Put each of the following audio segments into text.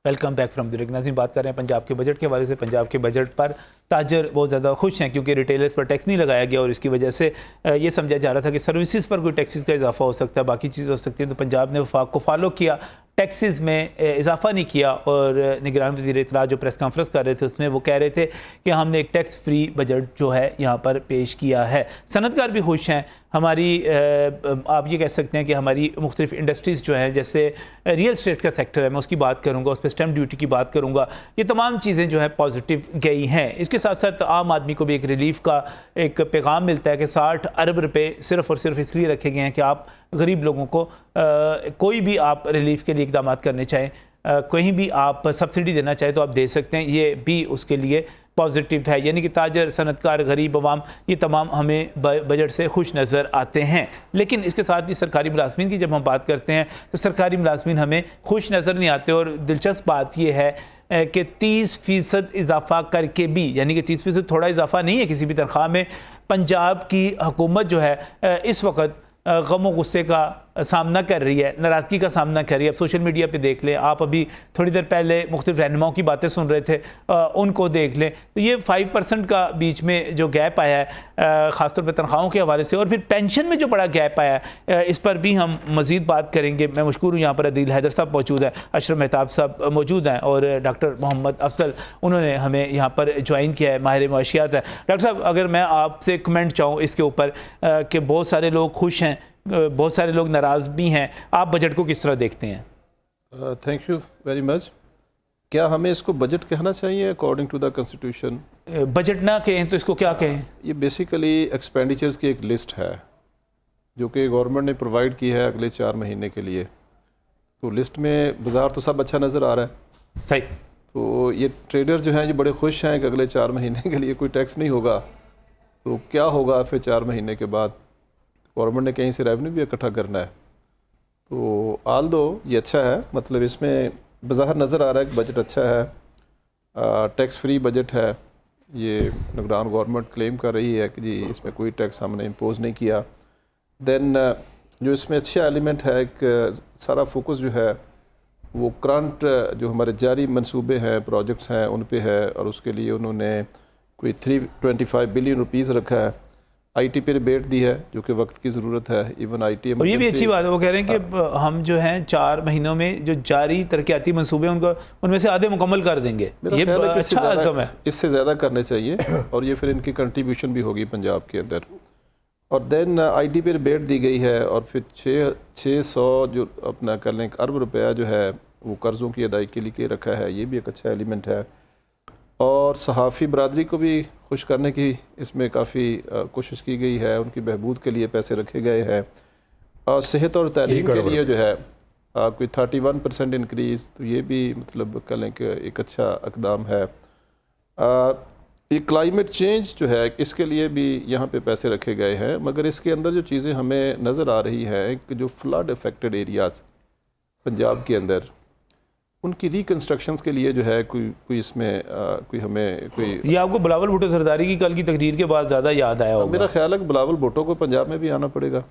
Welcome back from the नाज़रीन, बात कर रहे हैं पंजाब के बजट के हवाले से। पंजाब के बजट पर ताजर बहुत ज़्यादा खुश हैं क्योंकि रिटेलर्स पर टैक्स नहीं लगाया गया और इसकी वजह से ये समझा जा रहा था कि सर्विसेज पर कोई टैक्सेस का इजाफा हो सकता है, बाकी चीज़ हो सकती है। तो पंजाब ने वफाक को फॉलो किया, टैक्सेस में इजाफा नहीं किया। और निगरान वज़ीर इत्तलात जो प्रेस कॉन्फ्रेंस कर रहे थे उसमें वो कह रहे थे कि हमने एक टैक्स फ्री बजट जो है यहाँ पर पेश किया है। सनतकार भी खुश हैं। हमारी आप ये कह सकते हैं कि हमारी मुख्तलिफ इंडस्ट्रीज़ जो हैं, जैसे रियल इस्टेट का सेक्टर है, मैं उसकी बात करूँगा, उस पर स्टैम्प ड्यूटी की बात करूँगा, ये तमाम चीज़ें जो है पॉजिटिव गई हैं। इसके साथ साथ आम आदमी को भी एक रिलीफ का एक पैगाम मिलता है कि 60 अरब रुपए सिर्फ़ और सिर्फ इसलिए रखे गए हैं कि आप गरीब लोगों को कोई भी आप रिलीफ के लिए इकदाम करने चाहें, कहीं भी आप सब्सिडी देना चाहें तो आप दे सकते हैं। ये भी उसके लिए पॉजिटिव है, यानी कि ताजर, सनतकार, गरीब अवाम ये तमाम हमें बजट से खुश नज़र आते हैं। लेकिन इसके साथ ही सरकारी मुलाजमीन की जब हम बात करते हैं तो सरकारी मुलाजमीन हमें खुश नज़र नहीं आते। और दिलचस्प बात यह है कि 30% इजाफा करके भी, यानी कि 30% थोड़ा इजाफा नहीं है किसी भी तनख्वाह में, पंजाब की हुकूमत जो है इस वक्त गम और गुस्से का सामना कर रही है, नाराज़गी का सामना कर रही है। अब सोशल मीडिया पे देख लें, आप अभी थोड़ी देर पहले मुख्तलिफ रहनुमाओं की बातें सुन रहे थे, उनको देख लें तो ये 5% का बीच में जो गैप आया है ख़ासतौर पर तनख्वाहों के हवाले से, और फिर पेंशन में जो बड़ा गैप आया है इस पर भी हम मज़ीद बात करेंगे। मैं मशकूर हूँ, यहाँ पर अदील हैदर साहब मौजूद हैं, अशरफ मेहताब साहब मौजूद हैं और डॉक्टर मोहम्मद अफसल उन्होंने हमें यहाँ पर ज्वाइन किया है, माहिर मुआशियात है। डॉक्टर साहब, अगर मैं आपसे कमेंट चाहूँ इसके ऊपर कि बहुत सारे लोग खुश हैं, बहुत सारे लोग नाराज़ भी हैं, आप बजट को किस तरह देखते हैं? Thank you very much. क्या हमें इसको बजट कहना चाहिए according to the constitution? Budget ना कहें तो इसको क्या कहें? ये बेसिकली एक्सपेंडिचर्स की एक लिस्ट है जो कि गवर्नमेंट ने प्रोवाइड की है अगले 4 महीने के लिए। तो लिस्ट में बाज़ार तो सब अच्छा नज़र आ रहा है, सही। तो ये ट्रेडर जो हैं ये बड़े खुश हैं कि अगले 4 महीने के लिए कोई टैक्स नहीं होगा। तो क्या होगा फिर 4 महीने के बाद? गवर्नमेंट ने कहीं से रेवेन्यू भी इकट्ठा करना है। तो आल दो ये अच्छा है, मतलब इसमें बाज़ाहिर नज़र आ रहा है कि बजट अच्छा है, टैक्स फ्री बजट है। ये निगरान गवर्नमेंट क्लेम कर रही है कि जी इसमें कोई टैक्स हमने इम्पोज नहीं किया। देन जो इसमें अच्छा एलिमेंट है, एक सारा फोकस जो है वो करंट जो हमारे जारी मंसूबे हैं, प्रोजेक्ट्स हैं, उन पे है। और उसके लिए उन्होंने कोई 325 बिलियन रुपीज़ रखा है। आईटी पे रिबेट दी है जो कि वक्त की ज़रूरत है, इवन आईटी। और ये भी अच्छी बात है, वो कह रहे हैं कि हम जो हैं 4 महीनों में जो जारी तरक्याती मंसूबे उनको उनमें से आधे मुकम्मल कर देंगे। ये अच्छा आज़म है, इससे ज़्यादा करने चाहिए और ये फिर इनकी कंट्रीब्यूशन भी होगी पंजाब के अंदर। और देन आईटी पे रिबेट दी गई है और फिर 600 जो अपना कर लें अरब रुपया जो है वो कर्ज़ों की अदायगी के लिए रखा है। ये भी एक अच्छा एलिमेंट है। और सहाफ़ी बरदरी को भी खुश करने की इसमें काफ़ी कोशिश की गई है, उनकी बहबूद के लिए पैसे रखे गए हैं। और सेहत और तालीम के लिए जो है कोई 31% इंक्रीज़, तो ये भी मतलब कह लें कि एक अच्छा इक़दाम है। ये क्लाइमेट चेंज जो है इसके लिए भी यहाँ पे पैसे रखे गए हैं। मगर इसके अंदर जो चीज़ें हमें नज़र आ रही हैं कि जो फ्लड अफेक्टेड एरियाज़ पंजाब के अंदर, उनकी रिकन्स्ट्रक्शंस के लिए जो है कोई इसमें कोई हमें कोई, ये आपको बिलावल भुट्टो सरदारी की कल की तकरीर के बाद ज़्यादा याद आया होगा। मेरा ख्याल है कि बिलावल भुट्टो को पंजाब में भी आना पड़ेगा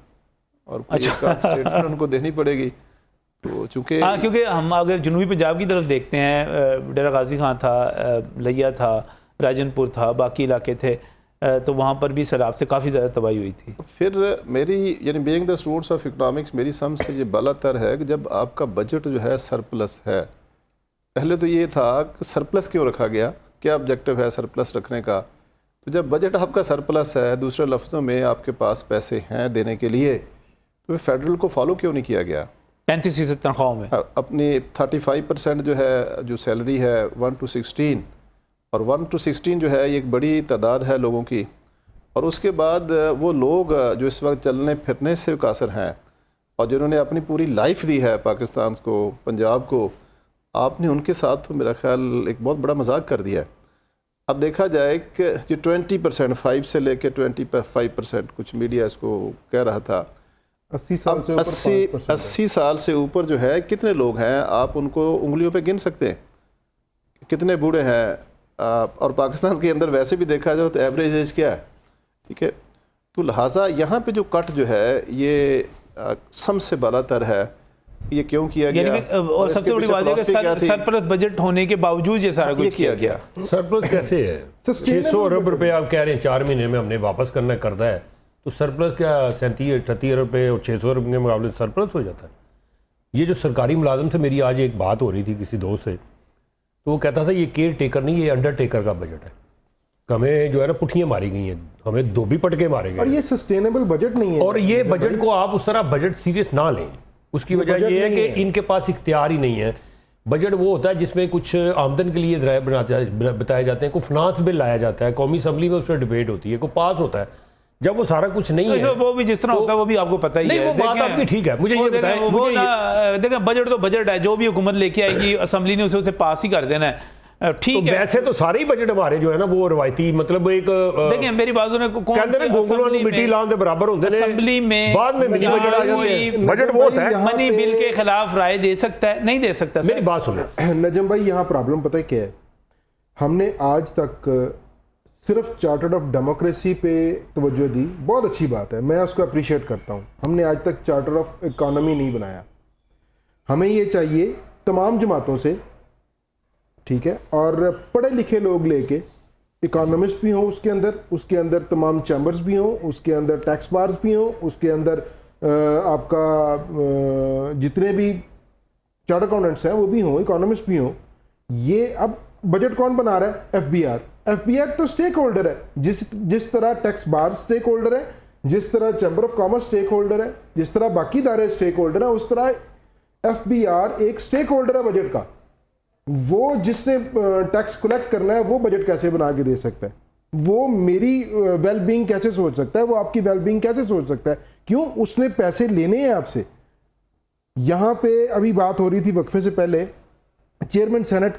और अच्छा स्टेटमेंट उनको देनी पड़ेगी। तो चूँकि हाँ, क्योंकि हम अगर जनूबी पंजाब की तरफ देखते हैं, डेरा गाजी खां था, लिया था, राजनपुर था, बाकी इलाके थे, तो वहाँ पर भी सैलाब से काफ़ी ज़्यादा तबाही हुई थी। फिर मेरी यानी being the students of economics, मेरी समझ से ये बालातर है कि जब आपका बजट जो है सरप्लस है, पहले तो ये था कि सरप्लस क्यों रखा गया, क्या ऑब्जेक्टिव है सरप्लस रखने का। तो जब बजट आपका सरप्लस है, दूसरे लफ्ज़ों में आपके पास पैसे हैं देने के लिए, तो फेडरल को फॉलो क्यों नहीं किया गया? 35% तनख्वाहों में अपनी 35% जो है जो सैलरी है 1 to 16, और 1 to 16 जो है ये एक बड़ी तादाद है लोगों की। और उसके बाद वो लोग जो इस वक्त चलने फिरने से कासर हैं और जिन्होंने अपनी पूरी लाइफ दी है पाकिस्तान को, पंजाब को, आपने उनके साथ तो मेरा ख्याल एक बहुत बड़ा मजाक कर दिया है। अब देखा जाए कि जो 20%, 5 से लेकर 25%, कुछ मीडिया इसको कह रहा था, 80 साल से ऊपर जो है कितने लोग हैं, आप उनको उंगलियों पे गिन सकते हैं कितने बूढ़े हैं। और पाकिस्तान के अंदर वैसे भी देखा जाए तो एवरेज एज क्या है, ठीक है। तो लिहाजा यहाँ पे जो कट जो है ये सबसे बालातर है। ये क्यों किया यानी गया कि और इसके सबसे बड़ी पीछे बात है कि philosophy क्या थी? सरप्लस बजट होने के बावजूद ये सारा ये कुछ किया गया सरप्लस कैसे है? 600 अरब रुपए आप कह रहे हैं 4 महीने में हमने वापस करना करता है, तो सरप्लस क्या 37-38 अरब रुपए और 600 अरब के मुकाबले सरप्लस हो जाता है? ये जो सरकारी मुलाजम से मेरी आज एक बात हो रही थी किसी दोस्त से, तो वो कहता था ये केयर टेकर नहीं, ये अंडरटेकर का बजट है। हमें जो है ना पुठियाँ मारी गई हैं, हमें धोबी पटके मारे और गए, ये सस्टेनेबल बजट नहीं है। और ये बजट को आप उस तरह बजट सीरियस ना लें। उसकी वजह बजट ये है नहीं कि है। इनके पास इख्तियार ही नहीं है। बजट वो होता है जिसमें कुछ आमदन के लिए ज़राए बताए जाते हैं, कोई फिनांस बिल लाया जाता है, कौमी असम्बली में उस पर डिबेट होती है, कोई पास होता है। जब वो सारा कुछ नहीं है, वो भी जिस तरह होता है वो भी आपको पता ही नहीं, है। वो बात देखें, आपकी ठीक है, मुझे वो ये देखें, बताएं, वो मुझे ना देखें बजट तो बजट है, जो भी हुकूमत लेके आएगी असम्बली ने उसे पास ही कर देना है। तो ठीक है, वैसे तो सारे ही बजट हमारे जो है ना वो रवायती मतलब एक देखिए मेरी बात सुने, कौन कहते हैं गोगलों असेंबली मिट्टी में- लाने के बराबर होते हैं, असेंबली में बाद में मिनी बजट आ जाते हैं। बजट वो होता है। यहाँ मनी पे- बिल के खिलाफ राय दे सकता है, नहीं दे सकता मेरी सर। बात सुनो, नजम भाई यहाँ प्रॉब्लम पता है क्या है? हमने आज तक सिर्फ चार्टर्ड ऑफ डेमोक्रेसी पे तवज्जो दी, बहुत अच्छी बात है, मैं उसको अप्रिशिएट करता हूँ। हमने आज तक चार्टर ऑफ इकोनॉमी नहीं बनाया। हमें ये चाहिए तमाम जमातों से, ठीक है, और पढ़े लिखे लोग लेके, इकोनॉमिस्ट भी हों उसके अंदर तमाम चैम्बर्स भी हों, उसके अंदर टैक्स बार्स भी हों, उसके अंदर आपका जितने भी चार्ट अकाउंटेंट्स हैं वो भी हों, इकोनॉमिस्ट भी हों। ये अब बजट कौन बना रहा है? एफबीआर तो स्टेक होल्डर है। जिस तरह टैक्स बार स्टेक होल्डर है, जिस तरह chamber of commerce stake holder है, जिस तरह बाकी इदारे स्टेक होल्डर है, उस तरह एफबीआर एक स्टेक होल्डर है बजट का। वो जिसने टैक्स कलेक्ट करना है वो बजट कैसे बना के दे सकता है? वो मेरी वेल बीइंग कैसे सोच सकता है? वो आपकी वेल बीइंग कैसे सोच सकता है? क्यों? उसने पैसे लेने हैं आपसे। यहाँ पे अभी बात हो रही थी वक्फे से पहले चेयरमैन सेनेट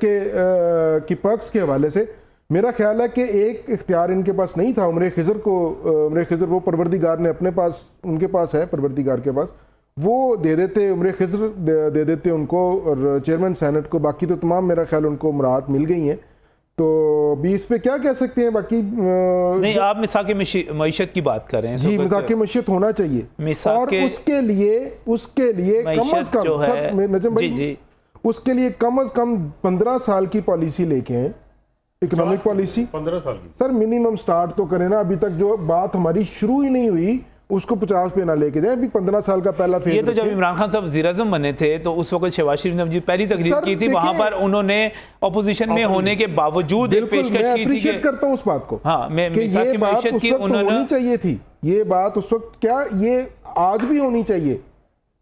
की पर्क्स के हवाले से। मेरा ख्याल है कि एक इख्तियार इनके पास नहीं था। उमर खिज़र वो परवरदिगार ने अपने पास, उनके पास है परवरदिगार के पास, वो दे देते, उमर खिज़र दे देते उनको और चेयरमैन सेनेट को। बाकी तो तमाम मेरा ख्याल उनको मुराद मिल गई हैं। तो भी इस पे क्या कह सकते हैं? बाकी नहीं, आप मिसाक मईशत की बात कर रहे हैं। जी, मजाक मईशत होना चाहिए। मिसाक और उसके लिए कम अज मईशत कम जो है, नजम भाई, जी, उसके लिए कम अज कम 15 साल की पॉलिसी लेके हैं, इकोनॉमिक पॉलिसी। 15 साल की सर मिनिमम स्टार्ट तो करें ना। अभी तक जो बात हमारी शुरू ही नहीं हुई उसको 50 पे ना लेके जाए। अभी 15 साल का पहला फेज। ये तो जब इमरान खान साहब वज़ीर-ए-आज़म बने थे तो उस वक्त शहबाज शरीफ ने पहली तकरीर सर, की थी, वहां पर उन्होंने अपोजिशन में होने के बावजूद एक बिल्कुल, पेशकश मैं की थी अप्रिशिएट कि करता हूं उस बात को। हाँ, मैं कि मिसाक ये बात मईशत उस की वक्त उन्होंने होनी चाहिए थी। ये बात उस वक्त क्या, ये आज भी होनी चाहिए,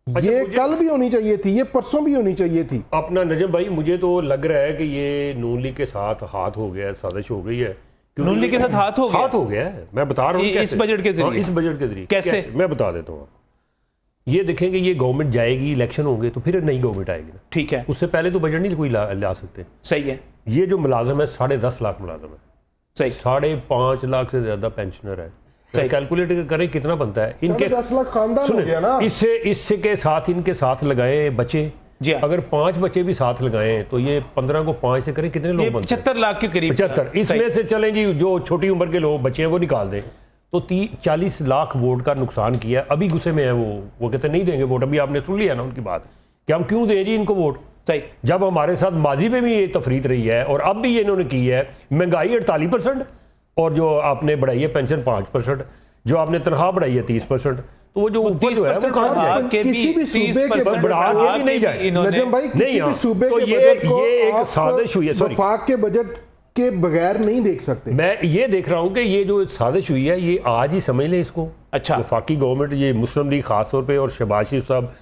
ये कल भी होनी चाहिए थी, ये परसों भी होनी चाहिए थी। अपना नजम भाई, मुझे तो लग रहा है कि ये नून लीग के साथ हाथ हो गया है, साजिश हो गई है। नून लीग के साथ हाथ हो गया है। मैं बता रहा हूँ इस कैसे। बजट के जरिए। हाँ, इस बजट के जरिए कैसे? मैं बता देता हूँ। ये देखेंगे ये गवर्नमेंट जाएगी, इलेक्शन होंगे तो फिर नई गवर्नमेंट आएगी ना, ठीक है, उससे पहले तो बजट नहीं कोई ला सकते। सही है, ये जो मुलाजम है 10.5 लाख मुलाजम है, सही, 5.5 लाख से ज्यादा पेंशनर है। सही। कैलकुलेट करें कितना बनता है इनके 10 लाख खानदान हो गया ना। इससे के साथ इनके साथ लगाए बच्चे, जी हाँ। अगर 5 बच्चे भी साथ लगाएं तो ये 15 को 5 से करें कितने ये लोग बनते हैं? 75 लाख के करीब। 75। इसमें से चलें जी जो छोटी उम्र के लोग बच्चे हैं वो निकाल दें तो 40 लाख वोट का नुकसान किया। अभी गुस्से में है वो कहते नहीं देंगे वोट। अभी आपने सुन लिया ना उनकी बात कि हम क्यों दें जी इनको वोट, सही, जब हमारे साथ माजी में भी ये तफरीत रही है और अब भी ये इन्होंने की है। महंगाई 48% और जो आपने बढ़ाई है पेंशन 5%, जो आपने तनख्वाह बढ़ाई है 30%, तो वो जो ऊपर जो है वो कहाँ बढ़ा जाएगा? के किसी भी सूबे के 30% बढ़ा के भी नहीं जाए। नजम भाई, किसी नहीं, भी हाँ। सूबे तो के ये बजट को एक आप साजिश हुई है, सॉरी। वफाक के बजट के बगैर नहीं देख सकते। मैं ये देख रहा हूँ कि ये जो साजिश हुई है ये आज ही समझ लें इसको। अच्छा। वफाकी गवर्नमेंट, ये मुस्लिम लीग खास तौर पे और शहबाज शरीफ साहब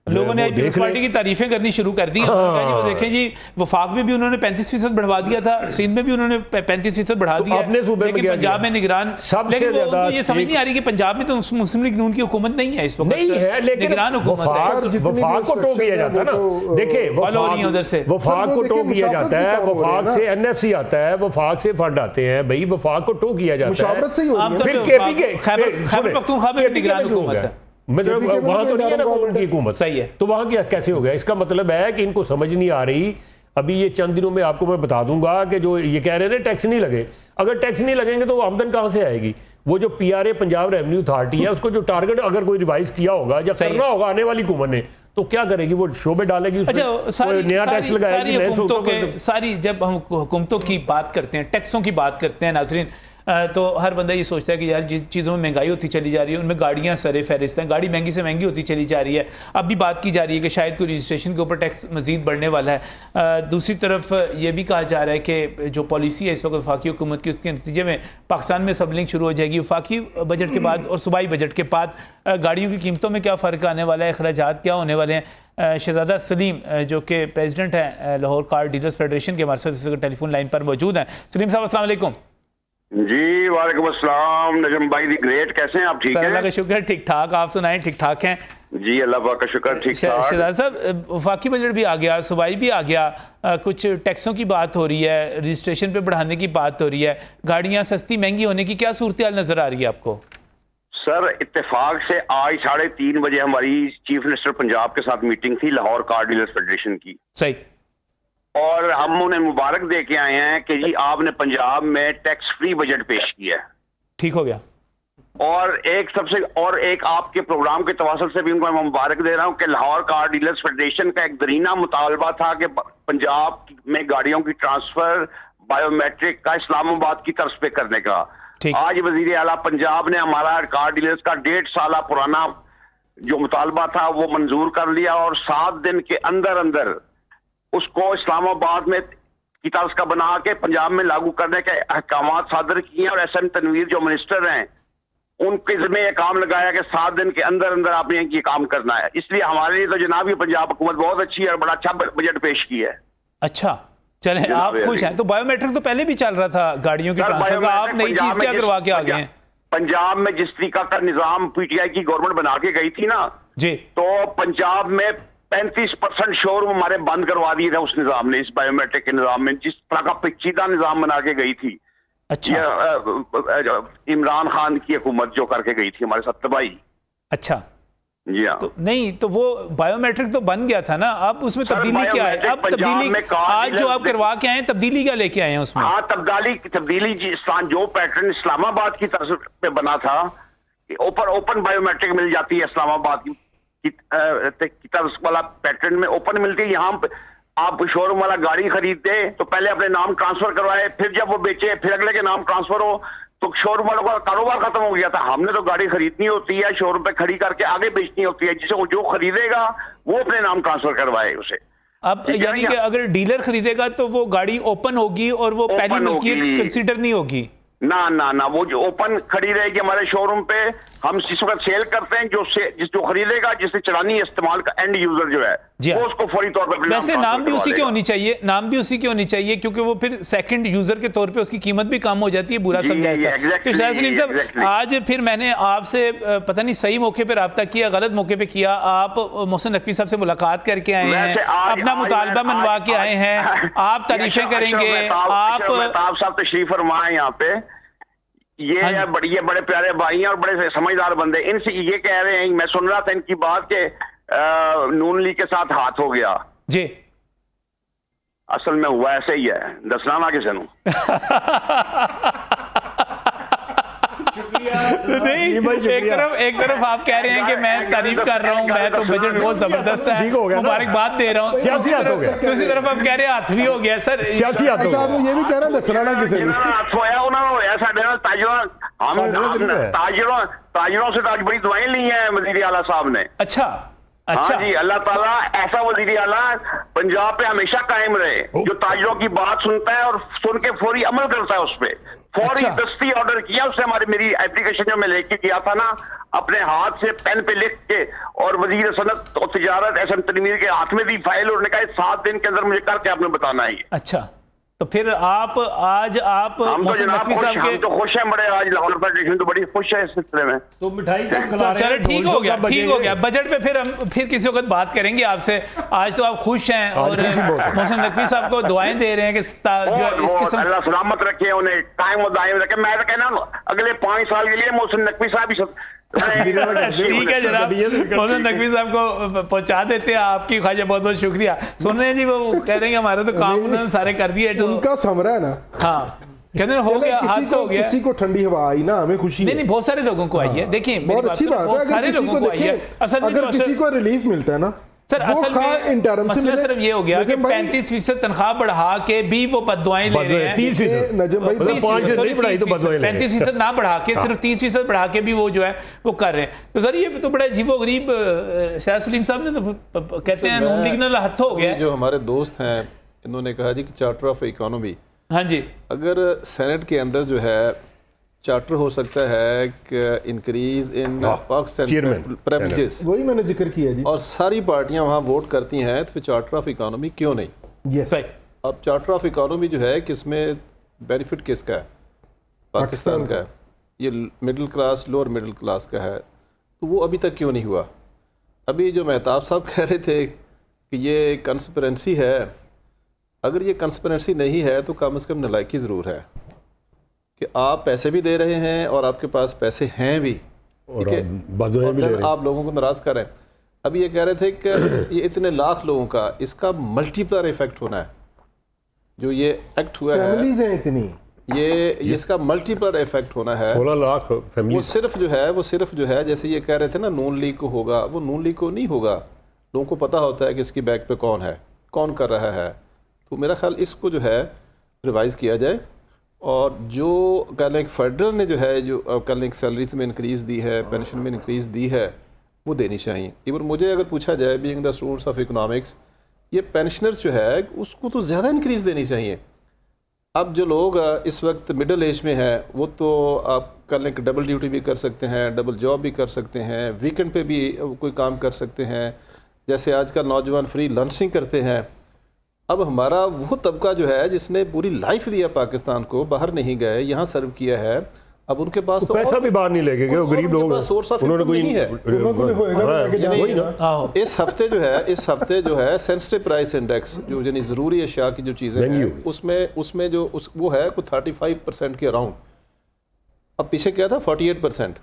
लोगों ने पीपल्स पार्टी की तारीफें करनी शुरू कर दी। जी वो देखें जी, वफाक में भी उन्होंने 35% बढ़वा दिया था, सिंध में भी उन्होंने 35% बढ़ा दिया, अपने सूबे में लेकिन क्या पंजाब दिया? में निगरान, सबसे लेकिन वो ज्यादा उनको ये समझ नहीं आ रही कि पंजाब में तो मुस्लिम लीग नून की हुकूमत नहीं है इस वक्त, नहीं है, लेकिन निगरान हुकूमत है। वफाक को टो किया जाता है ना। देखिए फॉलो हो रही है उधर से। वफाक को टो किया जाता है, मुशावरत वफाक से एनएफसी आता है, वफाक से फंड आते हैं भाई, वफाक को टो किया जाता है। मुशावरत से ही हो रही है। आमतौर फिर पे केपी के खैबर पख्तूनख्वा में निगरान हुकूमत है। मतलब KPK में वहां तो नहीं है ना निगरान गवर्नमेंट की हुकूमत, सही है। तो वहां क्या कैसे हो गया? इसका मतलब है कि इनको समझ नहीं आ रही। अभी ये चंद दिनों में आपको मैं बता दूंगा कि जो ये कह रहे हैं टैक्स नहीं लगे, अगर टैक्स नहीं लगेंगे तो आमदन कहां से आएगी? वो जो PRA पंजाब रेवेन्यू अथॉरिटी है उसको जो टारगेट अगर कोई रिवाइज किया होगा या करना होगा आने वाली हुकूमत ने, तो क्या करेगी? वो शोबे डालेगी उसमें, अच्छा, सारी नया टैक्स लगाएगी, सारी नए हुकूमतों शोबों के पर। सारी जब हम हुकूमतों की बात करते हैं, टैक्सों की बात करते हैं नाजरीन, तो हर बंदा ये सोचता है कि यार जिन चीज़ों में महंगाई होती चली जा रही है उनमें गाड़ियाँ सरे फहरिस्त हैं, गाड़ी महंगी से महंगी होती चली जा रही है। अब भी बात की जा रही है कि शायद कोई रजिस्ट्रेशन के ऊपर टैक्स मजीद बढ़ने वाला है। दूसरी तरफ ये भी कहा जा रहा है कि जो पॉलिसी है इस वक्त वफाकी हुकूमत की, उसके नतीजे में पाकिस्तान में सबलिंग शुरू हो जाएगी। वफाकी बजट के बाद और सूबाई बजट के बाद गाड़ियों की कीमतों में क्या फ़र्क आने वाला है, अखराजात क्या होने वाले हैं। शहजादा सलीम जो कि प्रेसिडेंट हैं लाहौर कार डीलर्स फेडरेशन के, हमारे साथ टेलीफोन लाइन पर मौजूद हैं। सलीम साहब अस्सलाम वालेकुम। जी वालेकुम अस्सलाम। नजम भाई दी ग्रेट, कैसे हैं आप? ठीक अल्लाह का है शुक्र, ठीक ठाक। आप सुनाएं, ठीक ठाक हैं? जी, अल्लाह पाक का शुक्र, ठीक ठाक। शहजाद साहब, वफाकी बजट भी आ गया, सूबाई भी आ गया, कुछ टैक्सों की बात हो रही है, रजिस्ट्रेशन पे बढ़ाने की बात हो रही है, गाड़ियां सस्ती महंगी होने की क्या सूरत हाल नजर आ रही है आपको? सर, इत्तेफाक से आज 3:30 बजे हमारी चीफ मिनिस्टर पंजाब के साथ मीटिंग थी लाहौर कार डीलर्स फेडरेशन की, सही, और हम उन्हें मुबारक दे के आए हैं कि जी आपने पंजाब में टैक्स फ्री बजट पेश किया है। ठीक हो गया। और एक आपके प्रोग्राम के तवासल से भी उनको मैं मुबारक दे रहा हूं कि लाहौर कार डीलर्स फेडरेशन का एक दरीना मुतालबा था कि पंजाब में गाड़ियों की ट्रांसफर बायोमेट्रिक का इस्लामाबाद की तर्ज पे करने का। ठीक। आज वजीर आला पंजाब ने हमारा कार डीलर्स का 1.5 साल पुराना जो मुतालबा था वो मंजूर कर लिया, और 7 दिन के अंदर अंदर उसको इस्लामाबाद में की तर्ज का बना के पंजाब में लागू करने के अहकाम सादर किए हैं। और SM तनवीर जो मिनिस्टर हैं उनके जिम्मे ये काम लगाया कि 7 दिन के अंदर अंदर आपने ये काम करना है। इसलिए हमारे लिए तो जनाब ये पंजाब हुकूमत बहुत अच्छी है और बड़ा अच्छा बजट पेश किया है। अच्छा, चले आप खुश हैं? तो बायोमेट्रिक तो पहले भी चल रहा था गाड़ियों की ट्रांसफर का, आप नई चीज क्या करवा के आ गए हैं? पंजाब में जिस तरीका का निजाम PTI की गवर्नमेंट बना के गई थी ना जी, तो पंजाब में 35% शोरूम हमारे बंद करवा दिए थे उस निजाम ने, इस बायोमेट्रिक के निजाम में, जिस तरह का पेचीदा निजाम बना के गई थी। अच्छा, इमरान खान की हुकूमत जो करके गई थी हमारे साथ तबाही। अच्छा, जी हाँ। तो नहीं, तो वो बायोमेट्रिक तो बन गया था ना, अब उसमें तब्दीली क्या है? अब तब्दीली आज जो आप करवा के आए हैं, तब्दीली क्या लेके आए हैं उसमें? हाँ, तब्दीली जो पैटर्न इस्लामाबाद की तरफ पे बना था, ओपन बायोमेट्रिक मिल जाती है इस्लामाबाद की तरफ वाला पैटर्न में ओपन मिलती है। यहाँ पे आप शोरूम वाला गाड़ी खरीदते तो पहले अपने नाम ट्रांसफर करवाए, फिर जब वो बेचे फिर अगले के नाम ट्रांसफर हो, तो शोरूम वालों का कारोबार खत्म हो गया था। हमने तो गाड़ी खरीदनी होती है, शोरूम पे खड़ी करके आगे बेचनी होती है, जिसे जो खरीदेगा वो अपने नाम ट्रांसफर करवाए उसे। अब यानी कि अगर डीलर खरीदेगा तो वो गाड़ी ओपन होगी और वो पहली मिल्कियत कंसीडर नहीं होगी? ना ना ना, वो जो ओपन खड़ी रहेगी हमारे शोरूम पे। हम जिस वक्त सेल करते हैं, जो खरीदेगा, जिससे चलानी है, इस्तेमाल का एंड यूजर जो है वो उसको फौरी तौर पर वैसे नाम भी उसी की होनी चाहिए, नाम भी उसी की होनी चाहिए, क्योंकि वो फिर सेकंड यूजर के तौर पे उसकी कीमत भी कम हो जाती है, बुरा समझाता है। तो शायद सलीम साहब, आज फिर मैंने आपसे पता नहीं सही मौके पे रब्ता किया, गलत मौके पे किया, आप मोहसिन नकवी साहब से मुलाकात करके आए हैं, अपना मुतालबा मनवा के आए हैं, आप तारीफें करेंगे। आप साहब तशरीफ फरमाए यहाँ पे, ये बड़े प्यारे भाई हैं और बड़े समझदार बंदे। इनसे ये कह रहे हैं, मैं सुन रहा था इनकी बात के नून लीग के साथ हाथ हो गया जी, असल में हुआ ऐसे ही है, दसना ना किसी नू। नहीं, एक तरफ आप कह रहे हैं कि मैं तारीफ कर रहा हूं, मैं तो बजट बहुत जबरदस्त है, मुबारकबाद दे रहा हूं, सियासी हाथ हो गया। दूसरी तरफ आप कह रहे हैं हाथ भी हो गया। सर सियासी हाथ हो गया। ये भी कह रहा है दसना किसी ने हाथ होया उन्होंने होया साडे नाल ताजरों से तो आज बड़ी दुआएं ली हैं वजीर आला साहब ने। अच्छा, हाँ अच्छा जी, अल्लाह ताला ऐसा वजीर आला पंजाब पे हमेशा कायम रहे, जो ताजरों की बात सुनता है और सुन के फौरी अमल करता है उस पर। फौरी दस्ती ऑर्डर किया उससे। मेरी एप्लीकेशन जो मैं लेके गया था ना, अपने हाथ से पेन पे लिख के, और वजीर सनत और तिजारत SM तनवीर के हाथ में दी फाइल, और उन्होंने कहा 7 दिन के अंदर मुझे करके आपने बताना है। अच्छा, तो फिर आज आप हम तो जनाब खुश, हम तो खुश हैं बड़े, आज लाहौर फेडरेशन तो बड़ी खुश है इस सिलसिले में। तो मिठाई का खिला रहे चलो हैं, ठीक हो गया। बजट पे फिर हम किसी वक्त बात करेंगे आपसे। आज तो आप खुश हैं और मोहसिन नकवी साहब को दुआएं दे रहे हैं कि इस किस्म अल्लाह सलामत रखे, उन्हें टाइम और दायम रखे। मैं तो कहना अगले 5 साल के लिए मोहसिन नकवी साहब ही ठीक है जनाब, मोहसिन नकवी साहब को पहुंचा देते हैं। आपकी ख्वाहिश, बहुत बहुत शुक्रिया। सुन रहे हैं जी, वो कह रहे हैं कि हमारे तो काम उन्होंने सारे कर दिए। तो उनका समरा है ना, हाँ, कहते हैं हो गया, हाथ तो हो गया। किसी को ठंडी हवा आई ना, हमें खुशी नहीं, बहुत सारे लोगों को आई है। देखिए, बहुत अच्छी बात है, सारे लोगों को आई है। अगर किसी को रिलीफ मिलता है ना, सर वो असल खा में interim से मसला मिले। सिर्फ ये हो गया कि लेकिन भाई- 35% तनख्वाह बढ़ा के भी वो बददुआएं ले रहे हैं। 30%। नजम भाई, मतलब 5% नहीं बढ़ाई तो बददुआएं ले रहे हैं। 35% ना बढ़ा के सिर्फ 30% बढ़ा के भी वो जो है वो कर रहे हैं। तो सर ये तो बड़ा अजीबोगरीब शाह सलीम साहब ने तो कहते हैं नून लीग नाल हथ हो गया है। जो हमारे दोस्त हैं इन्होंने कहा जी कि चार्टर ऑफ इकोनॉमी, हाँ जी, अगर सेनेट के अंदर जो है चार्टर हो सकता है कि increase in Pakistan chairman, privileges, वही मैंने जिक्र किया जी। और सारी पार्टियां वहां वोट करती हैं, तो फिर चार्टर ऑफ इकोनॉमी क्यों नहीं? यस, सही। अब चार्टर ऑफ इकोनॉमी जो है किसमें बेनिफिट किसका है? पाकिस्तान का है। ये middle class, lower middle class का है, तो वो अभी तक क्यों नहीं हुआ? अभी जो मेहताब साहब कह रहे थे कि ये कंस्पिरेंसी है, अगर ये कंस्पिरेंसी नहीं है तो कम से कम नलायकी ज़रूर है कि आप पैसे भी दे रहे हैं और आपके पास पैसे हैं भी, और ठीक है, बददुआएं और भी ले then रहे हैं। आप लोगों को नाराज़ कर रहे हैं। अभी ये कह रहे थे कि ये इतने लाख लोगों का इसका मल्टीप्लायर इफेक्ट होना है, जो ये एक्ट हुआ है फैमिलीज हैं इतनी। ये इसका मल्टीप्लायर इफेक्ट होना है। 16 लाख वो फैमिली। सिर्फ जो है जैसे ये कह रहे थे ना नून लीग को होगा, वो नून लीग को नहीं होगा। लोगों को पता होता है कि इसकी बैक पे कौन है, कौन कर रहा है। तो मेरा ख्याल इसको जो है रिवाइज़ किया जाए, और जो कल एक फेडरल ने जो है जो कल एक सैलरीज में इंक्रीज़ दी है, पेंशन में इंक्रीज़ दी है, वो देनी चाहिए। इवन मुझे अगर पूछा जाए being the students of economics, ये पेंशनर्स जो है उसको तो ज़्यादा इंक्रीज़ देनी चाहिए। अब जो लोग इस वक्त मिडिल एज में है, वो तो आप कल एक डबल ड्यूटी भी कर सकते हैं, डबल जॉब भी कर सकते हैं, वीकेंड पे भी कोई काम कर सकते हैं, जैसे आजकल नौजवान फ्री लांसिंग करते हैं। अब हमारा वो तबका जो है जिसने पूरी लाइफ दिया पाकिस्तान को, बाहर नहीं गए, यहाँ सर्व किया है, अब उनके पास तो पैसा और- भी बाहर नहीं लेके गए, वो और गरीब उनके लोग पास source of उन्होंने income कोई नहीं है। उनको भी होएगा, हाँ, लेके जाना नहीं, होगा। आहो। इस हफ्ते जो है सेंसिटिव प्राइस इंडेक्स, जो यानी ज़रूरी अशिया की जो चीज़ें हैं, Value। उसमें जो वो है कुछ 35% के अराउंड। अब पीछे क्या था 48%,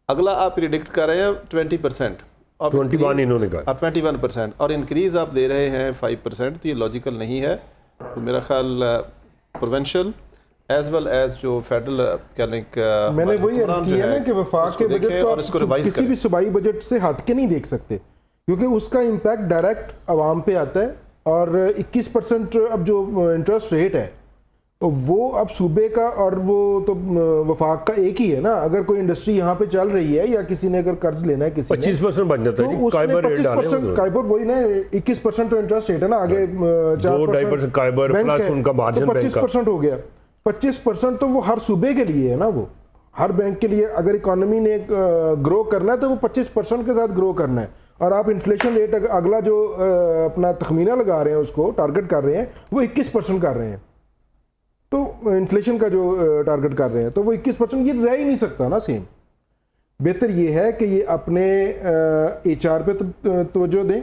अगला आप प्रिडिक्ट कर रहे हैं 20%, और 21 इन्होंने कहा। 21%, और इंक्रीज़ आप दे रहे हैं 5%, तो ये लॉजिकल नहीं है। तो मेरा ख्याल प्रोवेंशियल एज वेल एज जो फेडरल मैंने वही अर्ज किया ना कि वफाक के बजट को और इसको आप रिवाइज किसी करें। भी सूबाई बजट से हट के नहीं देख सकते, क्योंकि उसका इम्पैक्ट डायरेक्ट आवाम पे आता है। और 21% अब जो इंटरेस्ट रेट है वो अब सूबे का और वो तो वफाक का एक ही है ना। अगर कोई इंडस्ट्री यहाँ पे चल रही है या किसी ने अगर कर्ज लेना है किसी ने, 25% बन जाता तो है जी, उसमें काइबर रेट डाले 25% काइबर वही ना 21% तो इंटरेस्ट रेट है ना, आगे 2-2.5% काइबर बैंक प्लस है, उनका मार्जिन तो बैंक का। 25% हो गया। 25% तो वो हर सूबे के लिए है ना, वो हर बैंक के लिए। अगर इकोनॉमी ने ग्रो करना है तो वो 25% के साथ ग्रो करना है। और आप इन्फ्लेशन रेट अगला जो अपना तखमीना लगा रहे हैं, उसको टारगेट कर रहे हैं, वो 21% कर रहे हैं। तो इन्फ्लेशन का जो टारगेट कर रहे हैं, तो वो 21% ये रह ही नहीं सकता ना सेम। बेहतर ये है कि ये अपने HR पे तवज्जो दें,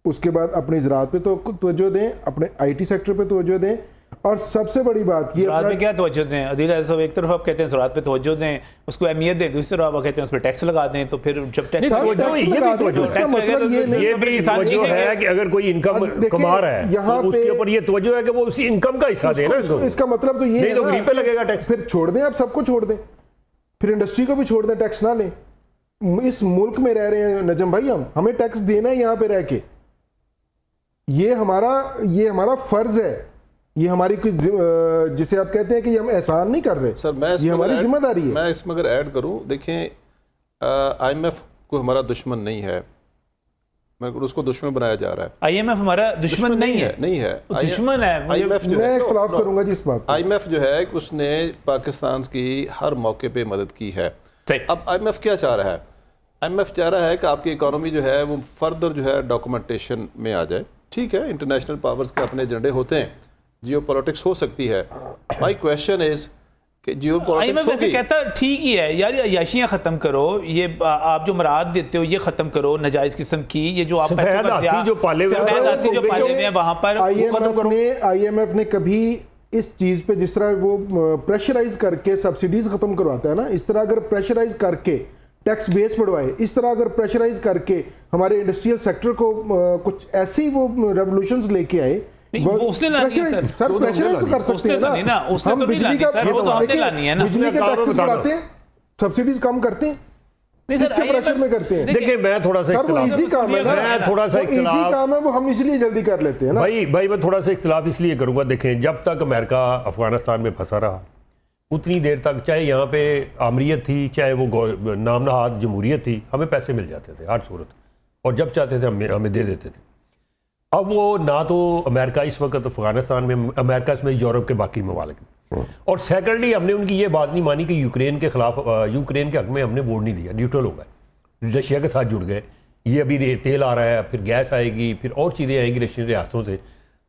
उसके बाद अपनी ज़राअत पे तो तवज्जो दें, अपने IT सेक्टर पे तवज्जो दें, और सबसे बड़ी बात ये ज़राअत में क्या तवज्जो दें? अदील साहब, एक तरफ आप कहते हैं ज़राअत पे तवज्जो दें, उसको अहमियत दें, दूसरी तरफ आप कहते हैं उस पर टैक्स लगा दें। तो फिर जब टैक्स नहीं, तवज्जो टैक्स ये भी लगा दें, तवज्जो उसका टैक्स मतलब लगा ये दो, नहीं ये भी किसान तवज्जो नहीं है कि अगर कोई इनकम अब देखें, कमा रहा है यहाँ तो उसके पे- ऊपर ये तवज्जो है कि वो उसी इनकम का हिस्सा देना इसको। इसका मतलब तो ये नहीं है तो ना, गरीब पे लगेगा टैक्स। फिर छोड़ दें, आप सबको छोड़ दें, फिर इंडस्ट्री को भी छोड़ दें, टैक्स ना लें। इस मुल्क में रह रहे हैं नजम भाई, हमें टैक्स देना है यहाँ पे रह के। ये हमारा फर्ज है, ये हमारी जिसे आप कहते हैं कि हम एहसान नहीं कर रहे सर, मैं ये इसमें हमारी अगर जिम्मेदारी है। मैं इसमें अगर ऐड करूं, देखें IMF को हमारा दुश्मन नहीं है, मगर उसको दुश्मन बनाया जा रहा है। IMF हमारा दुश्मन नहीं है, नहीं है। दुश्मन है। मुझे- IMF जो मैं है इख्तलाफ करूंगा जी इस बात पे। IMF जो है उसने पाकिस्तान की हर मौके पे मदद की है। सही। अब IMF क्या चाह रहा है? IMF चाह रहा है कि आपकी इकोनॉमी जो है वो फर्दर जो है डॉक्यूमेंटेशन में आ जाए। ठीक है, इंटरनेशनल पावर्स के अपने एजेंडे होते हैं, जियो पॉलिटिक्स हो सकती है। माई क्वेश्चन इज कि जियो IMF पॉलिटिक्स वैसे कहता ठीक ही है यार, ये अयाशियाँ ख़त्म करो, ये आप जो मराद देते हो ये ख़त्म करो, नाजायज़ किस्म की ये जो आप सफेद पैसों का हाथी ज़िया- जो पाले हुए हैं, सफेद हाथी जो पाले हुए हैं वहाँ पर वो खत्म करो। IMF ने कभी इस चीज पे जिस तरह वो प्रेशराइज करके सब्सिडीज खत्म करवाता है ना, इस तरह अगर प्रेशराइज करके टैक्स बेस बढ़वाए, इस तरह अगर प्रेशराइज करके हमारे इंडस्ट्रियल सेक्टर को कुछ ऐसी वो रेवोल्यूशंस लेके आए। नहीं, वो उसने लानी है सर। सर प्रेशराइज तो कर सकते उसने हैं तो नहीं ना, उसने हम तो नहीं बिजली लानी का सर, वो तो हमने देखिए, लानी है ना। बिजली के उसने टैक्सेस कानून बढ़ाते हैं, सब्सिडीज कम करते हैं, नहीं सर, किसके प्रेशर में करते हैं? देखिए मैं थोड़ा सा सर वो इजी काम है ना, मैं थोड़ा सा इजी काम है, वो हम इसलिए जल्दी कर लेते हैं ना। भाई मैं थोड़ा सा इख्तिलाफ इसलिए करूंगा। देखें, जब तक अमेरिका अफगानिस्तान में फंसा रहा उतनी देर तक, चाहे यहाँ पे आमरीत थी चाहे वो नाम नहाद जमहूरियत थी, हमें पैसे मिल जाते थे हर सूरत, और जब चाहते थे हमें दे देते थे। अब वो ना तो अमेरिका इस वक्त अफगानिस्तान में, अमेरिका इसमें यूरोप के बाकी ममालिक में, और सेकेंडली हमने उनकी ये बात नहीं मानी कि यूक्रेन के खिलाफ, यूक्रेन के हक में हमने वोट नहीं दिया, न्यूट्रल हो गए, रशिया के साथ जुड़ गए। ये अभी तेल आ रहा है, फिर गैस आएगी, फिर और चीज़ें आएंगी रशियन रियासतों से,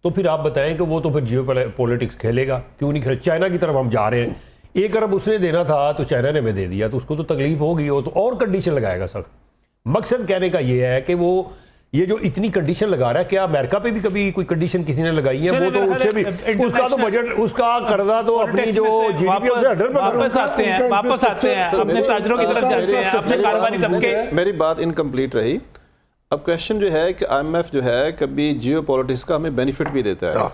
तो फिर आप बताएं कि वो तो फिर जियो पॉलिटिक्स खेलेगा, क्यों नहीं खेले? चाइना की तरफ हम जा रहे हैं, 1 अरब उसने देना था तो चाइना ने हमें दे दिया, तो उसको तो तकलीफ होगी, वो तो और कंडीशन लगाएगा सर। मकसद कहने का ये है कि वो ये जो इतनी कंडीशन लगा रहा है, क्या अमेरिका पे भी कभी कोई कंडीशन किसी ने लगाई है? वो तो उससे भी, उसका तो बजट, उसका कर्जा तो अपनी जो जीडीपी से 100% वापस आते हैं अपने ताजरों की तरफ जाते हैं, अपने कारोबारी तबके। मेरी बात इनकम्प्लीट रही। अब क्वेश्चन जो है कि IMF जो है कभी जियो पॉलिटिक्स का हमें बेनिफिट भी देता है।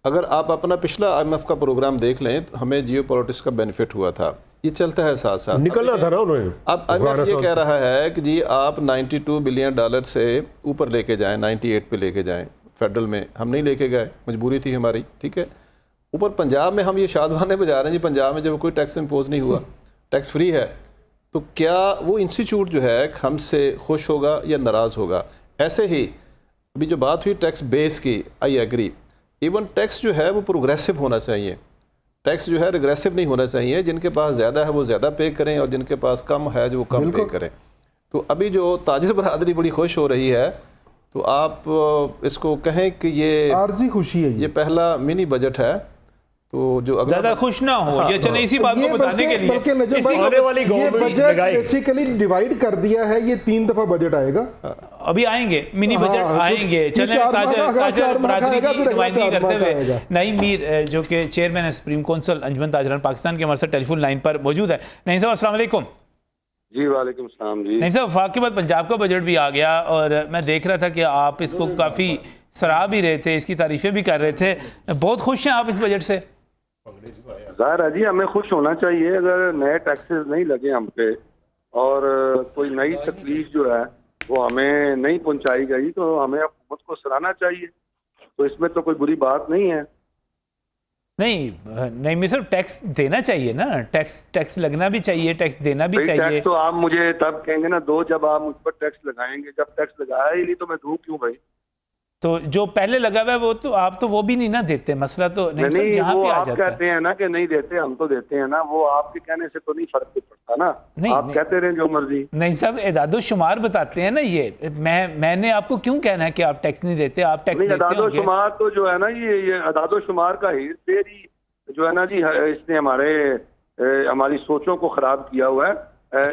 अगर आप अपना पिछला IMF का प्रोग्राम देख लें तो हमें जियो पॉलिटिक्स का बेनिफिट हुआ था, ये चलता है साथ साथ, निकलना था ना उन्होंने। अब IMF ये कह रहा है कि जी आप 92 बिलियन डॉलर से ऊपर लेके जाएं, 98 पे लेके जाएं फेडरल में। हम नहीं लेके गए, मजबूरी थी हमारी, ठीक है। ऊपर पंजाब में हम ये शादवाने बजा रहे हैं जी, पंजाब में जब कोई टैक्स इम्पोज नहीं हुआ, टैक्स फ्री है, तो क्या वो इंस्टीट्यूट जो है हमसे खुश होगा या नाराज़ होगा? ऐसे ही अभी जो बात हुई टैक्स बेस की, आई एग्री, इवन टैक्स जो है वो प्रोग्रेसिव होना चाहिए, टैक्स जो है रिग्रेसिव नहीं होना चाहिए। जिनके पास ज़्यादा है वो ज़्यादा पे करें और जिनके पास कम है जो वो कम पे करें। तो अभी जो ताजिर बरादरी बड़ी खुश हो रही है, तो आप इसको कहें कि ये आर्जी खुशी है, ये पहला मिनी बजट है, तो जो ज्यादा खुश ना हो, ये चले इसी बात को बताने के लिए, इसी आने वाली बजट बेसिकली डिवाइड कर दिया है। ये 3 दफा बजट आएगा, अभी आएंगे मिनी बजट आएंगे। चले ताजर बरादरी की नुमाइंदगी करते हुए नईम मीर जो कि चेयरमैन है सुप्रीम काउंसिल अंजुमन ताजरान पाकिस्तान के, हमारे साथ टेलीफोन लाइन पर मौजूद है। नईम साहब अस्सलाम वालेकुम। जी वालेकुम सलाम जी। नईम साहब, वफाक के बाद पंजाब का बजट भी आ गया और मैं देख रहा था कि आप इसको काफ़ी सराह भी रहे थे, इसकी तारीफें भी कर रहे थे, बहुत खुश हैं आप इस बजट से? जाहिर है जी, हमें खुश होना चाहिए। अगर नए टैक्सेस नहीं लगे हम पे और कोई नई तकलीफ जो है वो हमें नहीं पहुंचाई गई, तो हमें हुकूमत को सराहना चाहिए, तो इसमें तो कोई बुरी बात नहीं है। नहीं मैं सिर्फ टैक्स देना चाहिए ना, टैक्स लगना भी चाहिए, टैक्स देना भी चाहिए। टैक्स तो आप मुझे तब कहेंगे ना दो जब आप मुझ पर टैक्स लगाएंगे, जब टैक्स लगाया ही नहीं तो मैं दूं क्यों भाई? तो जो पहले लगा हुआ है वो तो आप तो वो भी नहीं ना देते, मसला तो नहीं यहाँ वो पे आ आप जाता कहते हैं ना कि नहीं देते, हम तो देते हैं ना, वो आपके कहने से तो नहीं फर्क पड़ता ना। आप कहते रहे जो मर्जी। नहीं साहब, एदादोशुमार बताते हैं ना, ये मैंने आपको क्यों कहना है कि आप टैक्स नहीं देते? आप टैक्स देते होंगे। अदादोशुमार तो जो है ना, ये अदादोशुमार का ही तेरी जो है ना जी, इसने हमारी सोचों को खराब किया हुआ है।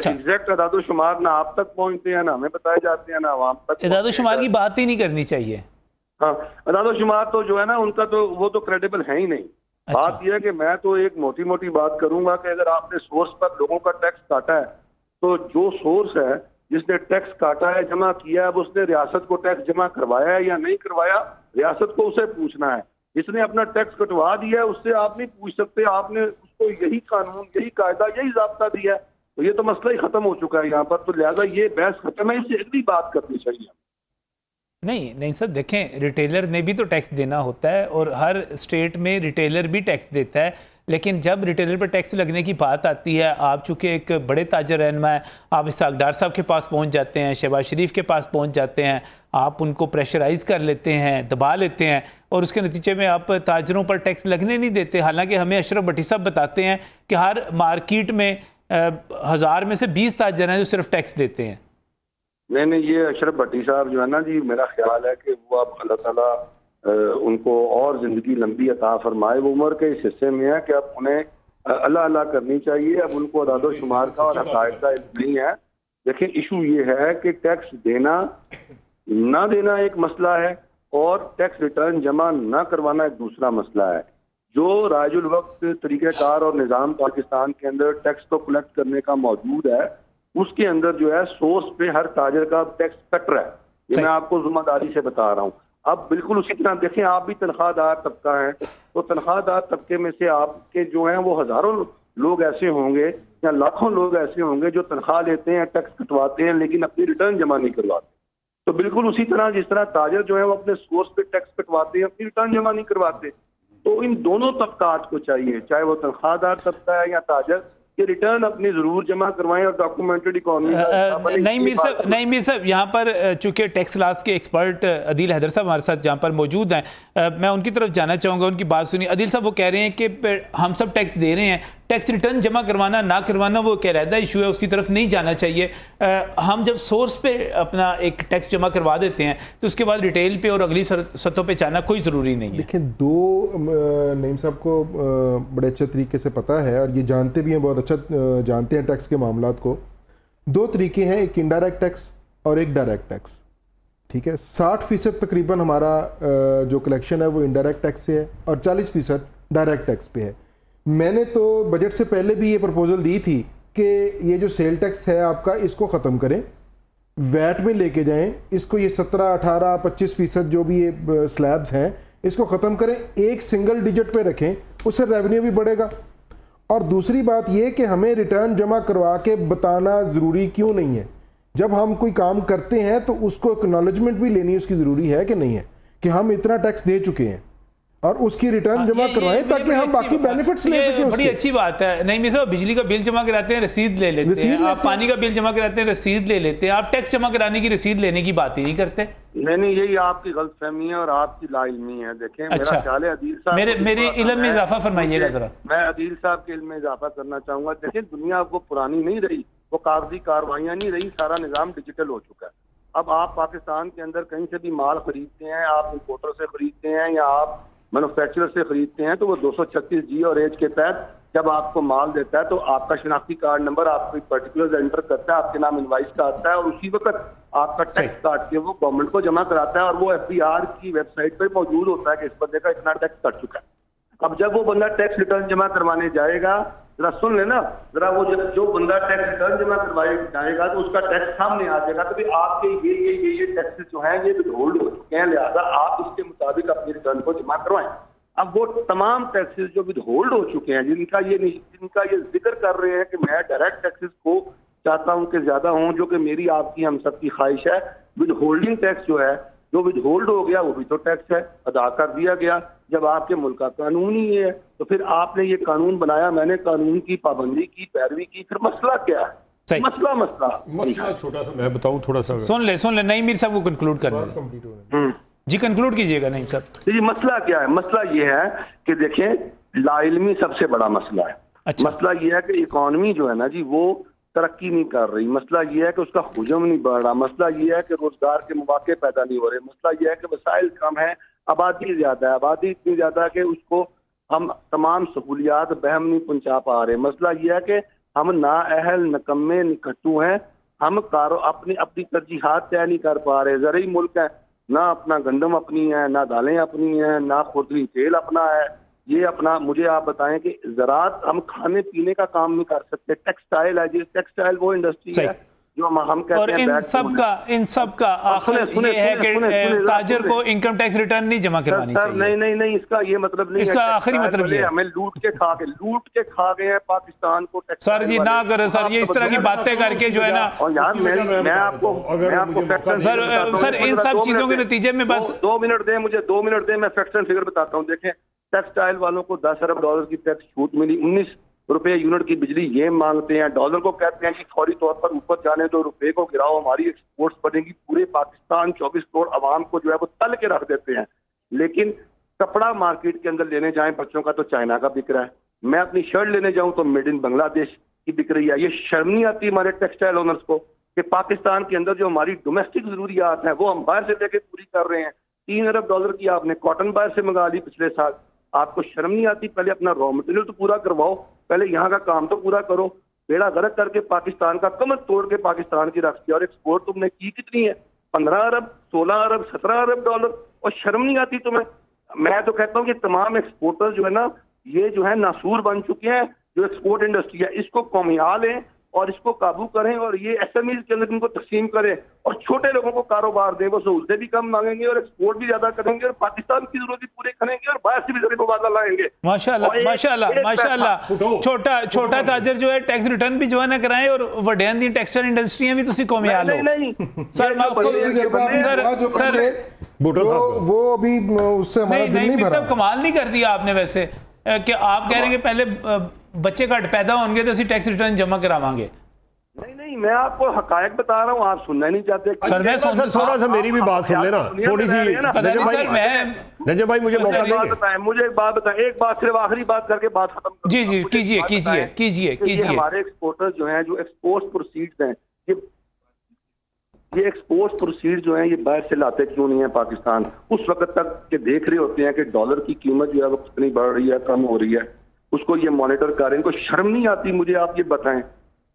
एग्जैक्ट अदादोशुमार ना आप तक पहुंचते हैं, ना हमें बताए जाते हैं, ना आवाम तक। एदादोशुमार की बात ही नहीं करनी चाहिए। हाँ, अदादोशुमार तो जो है ना उनका तो वो तो क्रेडिबल है ही नहीं। अच्छा। बात यह है कि मैं तो एक मोटी मोटी बात करूंगा कि अगर आपने सोर्स पर लोगों का टैक्स काटा है, तो जो सोर्स है जिसने टैक्स काटा है, जमा किया है, अब उसने रियासत को टैक्स जमा करवाया है या नहीं करवाया, रियासत को उसे पूछना है। जिसने अपना टैक्स कटवा दिया है उससे आप नहीं पूछ सकते, आपने उसको यही कानून, यही कायदा, यही ज़ाब्ता दिया है, तो ये तो मसला ही खत्म हो चुका है यहाँ पर। तो लिहाजा ये बहस खत्म है, इससे अगली बात करनी चाहिए। नहीं सर, देखें, रिटेलर ने भी तो टैक्स देना होता है और हर स्टेट में रिटेलर भी टैक्स देता है, लेकिन जब रिटेलर पर टैक्स लगने की बात आती है, आप चूँकि एक बड़े ताजर रहनुमा है, आप इसहाक डार साहब के पास पहुंच जाते हैं, शहबाज शरीफ के पास पहुंच जाते हैं, आप उनको प्रेशराइज कर लेते हैं, दबा लेते हैं, और उसके नतीजे में आप ताजरों पर टैक्स लगने नहीं देते। हालांकि हमें अशरफ भट्टी साहब बताते हैं कि हर मार्केट में 1000 में से 20 ताजर हैं जो सिर्फ टैक्स देते हैं। नहीं, ये अशरफ भट्टी साहब जो है ना जी, मेरा ख्याल है कि वो अब अल्लाह ताला उनको और ज़िंदगी लंबी अता फरमाए। वो उम्र के इस हिस्से में है कि अब उन्हें अल्लाह अल्लाह करनी चाहिए। अब उनको अदादोशुमार का और हक़ाइक़ का इल्म नहीं है। देखिए, इशू ये है कि टैक्स देना ना देना एक मसला है और टैक्स रिटर्न जमा ना करवाना एक दूसरा मसला है। जो राजुल वक्त तरीक़ेकार और निज़ाम पाकिस्तान के अंदर टैक्स को कलेक्ट करने का मौजूद है, उसके अंदर जो है सोर्स पे हर ताजर का टैक्स कट रहा है। ये मैं आपको जिम्मेदारी से बता रहा हूँ। अब बिल्कुल उसी तरह देखें, आप भी तनख्वाहदार तबका है, तो तनख्वाहदार तबके में से आपके जो हैं वो हज़ारों लोग ऐसे होंगे या लाखों लोग ऐसे होंगे जो तनख्वाह लेते हैं, टैक्स कटवाते हैं, लेकिन अपनी रिटर्न जमा नहीं करवाते। तो बिल्कुल उसी तरह जिस तरह ताजर जो है वो अपने सोर्स पे टैक्स कटवाते हैं, अपनी रिटर्न जमा नहीं करवाते। तो इन दोनों तबकात को चाहिए, चाहे वो तनख्वाहदार तबका है या ताजर, कि रिटर्न अपनी जरूर जमा करवाएं और डॉक्यूमेंटेड इकोनॉमी नहीं मीर साहब यहाँ पर चूंकि टैक्स लॉस के एक्सपर्ट अदील हैदर साहब हमारे साथ जहाँ पर मौजूद हैं, मैं उनकी तरफ जाना चाहूँगा, उनकी बात सुनी। अदील साहब वो कह रहे हैं कि हम सब टैक्स दे रहे हैं, टैक्स रिटर्न जमा करवाना ना करवाना वो कहलादा इशू है, उसकी तरफ नहीं जाना चाहिए। हम जब सोर्स पे अपना एक टैक्स जमा करवा देते हैं तो उसके बाद रिटेल पे और अगली सतहों पे जाना कोई ज़रूरी नहीं है। देखिए, दो नईम साहब को बड़े अच्छे तरीके से पता है और ये जानते भी हैं, बहुत अच्छा जानते हैं टैक्स के मामलात को। दो तरीके हैं, एक इनडायरेक्ट टैक्स और एक डायरेक्ट टैक्स। ठीक है, 60% तकरीबन हमारा जो कलेक्शन है वो इनडायरेक्ट टैक्स से है और 40% डायरेक्ट टैक्स पे है। मैंने तो बजट से पहले भी ये प्रपोजल दी थी कि ये जो सेल टैक्स है आपका, इसको ख़त्म करें, वैट में लेके जाएं इसको, ये 17, 18, 25% जो भी ये स्लैब्स हैं इसको ख़त्म करें, एक सिंगल डिजिट पे रखें, उससे रेवेन्यू भी बढ़ेगा। और दूसरी बात ये कि हमें रिटर्न जमा करवा के बताना ज़रूरी क्यों नहीं है। जब हम कोई काम करते हैं तो उसको एक्नॉलेजमेंट भी लेनी उसकी ज़रूरी है कि नहीं है, कि हम इतना टैक्स दे चुके हैं और उसकी रिटर्न जमा करवाएं ताकि हम बाकी बेनिफिट्स ले सकें। बड़ी अच्छी बात है। नहीं मिस, बिजली का बिल जमा कराते हैं, रसीद ले लेते हैं, आप पानी का बिल जमा कराते हैं, रसीद ले लेते हैं, आप टैक्स जमा कराने की रसीद लेने की बात ही नहीं करते। नहीं, यही आपकी गलतफहमी है और आपकी लाइल्मी है। देखें, अच्छा, मेरा ख्याल है अदील साहब मेरे इल्म में इजाफा फरमाइएगा जरा। मैं अदील साहब के इल्म में इजाफा करना चाहूंगा। देखें, दुनिया वो पुरानी नहीं रही, वो कागजी कार्रवाइयां नहीं रही, सारा निजाम डिजिटल हो चुका है। अब आप पाकिस्तान के अंदर कहीं से भी माल खरीदते हैं, आप इंपोर्टर से खरीदते हैं या आप मैन्युफैक्चरर से खरीदते हैं, तो वो 236G और एच के तहत जब आपको माल देता है तो आपका शनाख्ती कार्ड नंबर, आपको पर्टिकुलर एंटर करता है, आपके नाम इनवाइस का आता है और उसी वक्त आपका टैक्स काट के वो गवर्नमेंट को जमा कराता है और वो FBR की वेबसाइट पर मौजूद होता है कि इस बंदे का इतना टैक्स कट चुका है। अब जब वो बंदा टैक्स रिटर्न जमा करवाने जाएगा, जरा सुन लेना जरा, वो जब जो बंदा टैक्स रिटर्न जमा करवाए जाएगा तो उसका टैक्स सामने आ जाएगा, तो फिर आपके ये टैक्सेस जो हैं ये विथहोल्ड हो चुके हैं, लिहाजा आप इसके मुताबिक अपनी रिटर्न को जमा करवाएं। अब वो तमाम टैक्सेस जो विथहोल्ड हो चुके हैं, जिनका ये जिक्र कर रहे हैं कि मैं डायरेक्ट टैक्सेस को चाहता हूं कि ज्यादा हों, जो कि मेरी आपकी हम सबकी ख्वाहिश है, विथहोल्डिंग टैक्स जो है, जो विथहोल्ड हो गया वो भी तो टैक्स है, अदा कर दिया गया। जब आपके मुल्क का कानून ही है तो फिर आपने ये कानून बनाया, मैंने कानून की पाबंदी की, पैरवी की, फिर मसला क्या है? मसला छोटा सा मैं बताऊं, थोड़ा सा सुन ले नहीं मीर साहब को कंक्लूड करना जी, कंक्लूड कीजिएगा। नहीं साहब जी, मसला क्या है? मसला ये है कि देखें, लाइल्मी सबसे बड़ा मसला है। अच्छा। मसला ये है कि इकॉनमी जो है ना जी वो तरक्की नहीं कर रही। मसला ये है कि उसका हुजम नहीं बढ़ रहा। मसला ये है कि रोजगार के मौके पैदा नहीं हो रहे। मसला ये है कि वसाइल कम है, आबादी ज्यादा है, आबादी इतनी ज्यादा है कि उसको हम तमाम सहूलियात बहम नहीं पहुंचा पा रहे। मसला ये है कि हम नाअहल, नकम्मे, निकट्टू हैं, हम अपनी तरजीहात तय नहीं कर पा रहे। ज़रूरी मुल्क है, ना अपना गंदम अपनी है, ना दालें अपनी हैं, ना खुदरी तेल अपना है। ये अपना, मुझे आप बताएं कि ज़राअत हम खाने पीने का काम नहीं कर सकते। टेक्सटाइल है जी, टेक्सटाइल वो इंडस्ट्री है जो हम कहते और हैं। इन सब का आखिर ये है कि ताजर को इनकम टैक्स रिटर्न नहीं जमा करवानी चाहिए। नहीं, इसका ये मतलब नहीं, इसका आखिरी मतलब ये है हमें लूट के खा गए हैं पाकिस्तान को। सर जी ना करें सर, ये इस तरह की बातें करके जो है ना, और यार मैं आपको सर इन सब चीजों के नतीजे में बस 2 मिनट दें मुझे, 2 मिनट दें, मैं फैक्ट एंड फिगर बताता हूँ। देखें, टेक्सटाइल वालों को $10 अरब की टैक्स छूट मिली, 19 रुपए यूनिट की बिजली ये मांगते हैं। डॉलर को कहते हैं कि फौरी तौर पर ऊपर जाने दो, रुपए को गिराओ, हमारी एक्सपोर्ट्स बढ़ेंगी। पूरे पाकिस्तान 24 करोड़ आवाम को जो है वो तल के रख देते हैं। लेकिन कपड़ा मार्केट के अंदर लेने जाएं बच्चों का तो चाइना का बिक रहा है, मैं अपनी शर्ट लेने जाऊं तो मेड इन बांग्लादेश की बिक रही है। ये शर्म नहीं आती हमारे टेक्सटाइल ओनर्स को कि पाकिस्तान के अंदर जो हमारी डोमेस्टिक जरूरियात हैं वो हम बाहर से लेके पूरी कर रहे हैं। $3 अरब की आपने कॉटन बाहर से मंगा ली पिछले साल। आपको शर्म नहीं आती? पहले अपना रॉ मटेरियल तो पूरा करवाओ, पहले यहाँ का काम तो पूरा करो। बेड़ा गर्क करके पाकिस्तान का कमर तोड़ के पाकिस्तान की रख दिया, और एक्सपोर्ट तुमने की कितनी है? 15 अरब, 16 अरब, 17 अरब डॉलर, और शर्म नहीं आती तुम्हें? मैं तो कहता हूँ कि तमाम एक्सपोर्टर जो है ना, ये जो है नासूर बन चुके हैं। जो एक्सपोर्ट इंडस्ट्री है इसको कमिया लें और इसको काबू करें, और ये SMEs के अंदर इनको तकसीम करें और छोटे लोगों को कारोबार दें। वो सहूलतें भी कम मांगेंगे और एक्सपोर्ट भी ज्यादा करेंगे और पाकिस्तान की जरूरत भी पूरे करेंगे और बाहर की भी जरिए मुबादला लाएंगे। माशाल्लाह और एक माशाल्लाह पैसा- माशाल्लाह छोटा ताजर जो है टैक्स रिटर्न भी जो है ना कराएं और वड्यां दी टेक्सटाइल इंडस्ट्रियां भी तुसी कोमियाल नहीं हो नहीं सर मैं आपको सर भुट्टो साहब वो अभी उससे हमारा नहीं दिल नहीं नहीं मीर भरा। साहब कमाल नहीं कर दिया आपने वैसे कि आप कह रहे हैं कि पहले बच्चे घट पैदा होंगे तो ਅਸੀਂ टैक्स रिटर्न जमा करावांगे। नहीं मैं आपको हकायक बता रहा हूँ, आप सुनना नहीं चाहते। सर मैं सुन थोड़ा सा मेरी भी बात सुन लेना थोड़ी सी। पता नहीं सर मैं रजब भाई मुझे मौका एक बात देंगे? बताएं, मुझे एक बात बताएं, एक बात सिर्फ आखिरी बात करके बात खत्म करूं। जी जी मुझे कीजिए एक बात कीजिए बताएं कीजिए कि ये कीजिए हमारे एक्सपोर्टर्स जो हैं, जो एक्सपोर्ट प्रोसीड्स हैं, ये एक्सपोर्ट प्रोसीड जो हैं, ये बाहर से लाते क्यों नहीं है पाकिस्तान? उस वक्त तक के देख रहे होते हैं कि डॉलर की कीमत जो है वो कितनी बढ़ रही है, कम हो रही है, उसको ये मॉनिटर कर रहे हैं। इनको शर्म नहीं आती? मुझे आप ये बताएं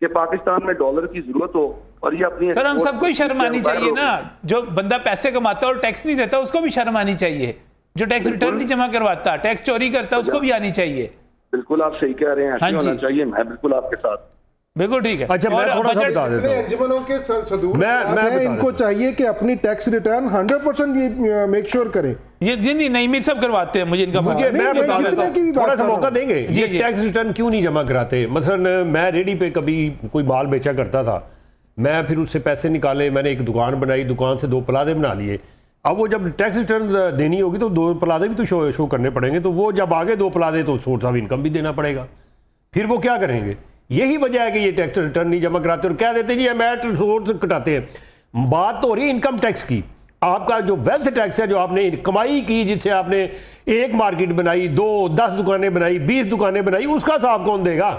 कि पाकिस्तान में डॉलर की जरूरत हो और ये अपनी सर हम export सबको ही शर्म आनी बाहर चाहिए हो। ना, जो बंदा पैसे कमाता है और टैक्स नहीं देता उसको भी शर्म आनी चाहिए, जो टैक्स रिटर्न नहीं जमा करवाता टैक्स चोरी करता है उसको भी आनी चाहिए। बिल्कुल आप सही कह रहे हैं, हाँ ऐसे जी। होना चाहिए, मैं बिल्कुल आपके साथ। बिल्कुल ठीक है। अच्छा मैं और थोड़ा सा बजट- बता देता हूँ। अंजुमनों के सदूर मैं बता इनको देता चाहिए कि अपनी टैक्स रिटर्न 100% ये मेक श्योर करें। ये जी नहीं मीर साहब करवाते हैं, मुझे इनका मुझे नहीं, मैं मैं बता कितने देता की भी हूँ, बात थोड़ा सा कर रहा मौका हूँ। देंगे। जी, ये जी। टैक्स रिटर्न क्यों नहीं जमा कराते? मसलन मैं रेडी पे कभी कोई माल बेचा करता था, मैं फिर उससे पैसे निकाले, मैंने एक दुकान बनाई, दुकान से 2 प्लाजे बना लिए। अब वो जब टैक्स रिटर्न देनी होगी तो 2 प्लाजे भी तो शो करने पड़ेंगे, तो वो जब आगे 2 प्लाजे तो सोर्स ऑफ इनकम भी देना पड़ेगा। फिर वो क्या करेंगे? यही वजह है कि ये टैक्स रिटर्न नहीं जमा कराते और कह देते जी हम एट रिसोर्स कटाते हैं। बात तो हो रही है इनकम टैक्स की। आपका जो वेल्थ टैक्स है, जो आपने कमाई की, जिससे आपने 1 मार्केट बनाई, 2, 10 दुकानें बनाई, 20 दुकानें बनाई, उसका हिसाब कौन देगा?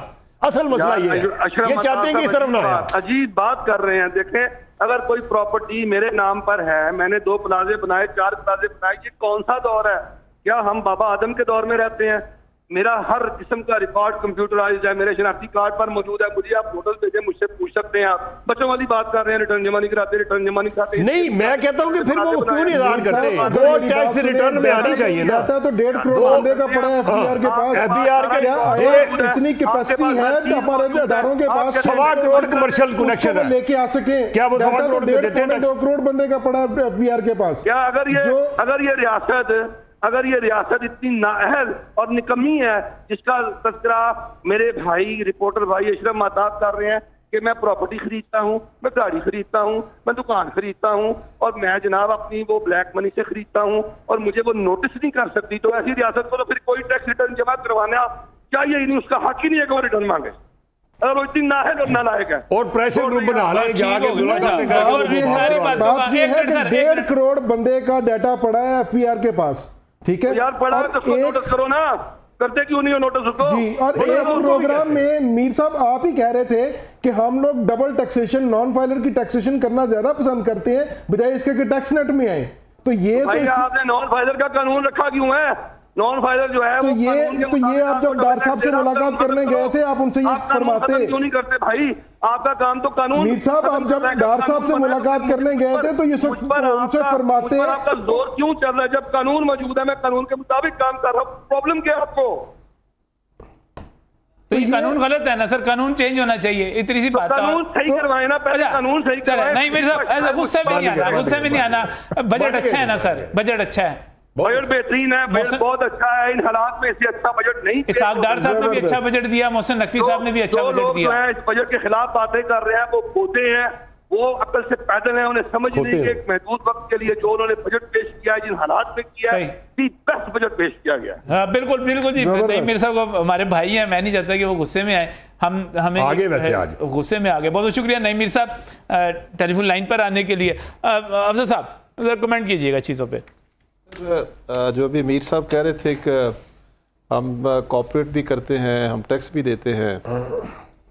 असल मसला ये है। ये चाहते हैं कि इस तरफ ना आए। अजीब बात कर रहे हैं। देखें, अगर कोई प्रॉपर्टी मेरे नाम पर है, मैंने 2 प्लाजे बनाए, 4 प्लाजे बनाए, ये कौन सा दौर है? क्या हम बाबा आदम के दौर में रहते हैं? मेरा हर किस्म का रिकॉर्ड कंप्यूटराइज्ड है, मेरे शनाख्ती कार्ड पर मौजूद है। मुझे आप नोटिस भेजें, मुझसे पूछ सकते हैं। आप बच्चों वाली बात कर रहे हैं, रिटर्न जमा नहीं कराते, रिटर्न जमा नहीं कराते। नहीं, मैं कहता हूँ कि फिर वो क्यों नहीं इजहार करते? अगर वो मेरी बात टैक्स सुने, रिटर्न में आनी चाहिए ना। डाटा तो 1.5 करोड़ बंदे का पड़ा है FBR के पास। FBR के क्या डेढ़- इतनी कैपेसिटी है हमारे अदारों के पास? 1.25 करोड़ कमर्शियल कनेक्शन है। लेके आ सके। क्या वो 1.25 करोड़ डेढ़ देते हैं? पौने 2 करोड़ बंदे का पड़ा है FBR के पास। क्या अगर ये रियासत इतनी नाअहल और निकम्मी है, जिसका तस्करा मेरे भाई रिपोर्टर भाई अशरफ महताब कर रहे हैं कि मैं प्रॉपर्टी खरीदता हूँ, मैं गाड़ी खरीदता हूँ, मैं दुकान खरीदता हूँ और मैं जनाब अपनी वो ब्लैक मनी से खरीदता हूँ और मुझे वो नोटिस नहीं कर सकती, तो ऐसी रियासत को तो फिर कोई टैक्स रिटर्न जमा करवाना चाहिए ही नहीं, उसका हक ही नहीं है कि वो रिटर्न मांगे, अगर वो इतनी नाअहल और नालायक है। और प्रेशर ग्रुप बना ले जाके ठीक हो गया। दुल्हन अच्छा, और ये सारी बातों का बात ये एक है मिनट कि सर, एक 1.5 मिनट। करोड़ बंदे का डाटा पड़ा है FBR के पास, ठीक है? यार पढ़ा और तो उसको एक- नोटिस करो ना, करते क्यों नहीं हो नोटिस उसको? जी, और बोलो एक उनको भी प्रोग्राम कहते हैं। में मीर साहब आप ही कह रहे थे कि हम लोग डबल टैक्सेशन, नॉन फाइलर की टैक्सेशन करना ज्यादा पसंद करते हैं बजाय इसके कि टैक्स नेट में आए। तो ये भाई आपने नॉन फाइलर का कानून रखा क्यों है? नॉन फाइलर जो है तो वो ये कानून के तो ये मुताबिक आप जब आपको डार साहब से डबल मुलाकात टैक्स करने करो। गए थे, आप उनसे ये आप कानून फरमाते खत्म क्यों नहीं करते भाई? आपका काम तो कानून। मीर साहब, आप जब डार साहब से मुलाकात करने गए थे तो ये सब उनसे फरमाते हैं आपका जोर क्यों चल रहा है? जब कानून मौजूद है, मैं कानून के मुताबिक काम कर रहा हूँ, प्रॉब्लम क्या है आपको? तो ये कानून गलत है ना सर, कानून चेंज होना चाहिए, इतनी सी बात। कानून सही करवाए ना, पहले कानून सही चले, करवाए। नहीं मेरे साहब ऐसा गुस्से में नहीं आना, गुस्से में नहीं आना। बजट अच्छा है ना सर, बजट अच्छा है, बजट बेहतरीन है, बजट बहुत अच्छा है। इन हालात में इससे अच्छा बजट नहीं पेश इसाक डार हो साहब ने भी अच्छा बजट दिया, मोहसिन नकवी साहब ने भी अच्छा जो बजट लोग जो दिया। है इस बजट के खिलाफ बातें कर रहे हैं, वो पोते हैं, वो अकल से पैदल हैं, उन्हें समझ नहीं कि एक महदूद वक्त के लिए जो उन्होंने बजट पेश किया है, जिन हालात में किया है, दी बेस्ट बजट पेश किया गया है। हाँ बिल्कुल बिल्कुल जी। नहीं मेरे साहब को हमारे भाई हैं, मैं नहीं चाहता कि वो गुस्से में आए, हमें आगे वैसे आज गुस्से में आ गए। बहुत बहुत शुक्रिया नईमीर साहब टेलीफोन लाइन पर आने के लिए। अफजल साहब कमेंट कीजिएगा चीज़ों पे। जो अभी मीर साहब कह रहे थे कि हम कॉर्पोरेट भी करते हैं, हम टैक्स भी देते हैं।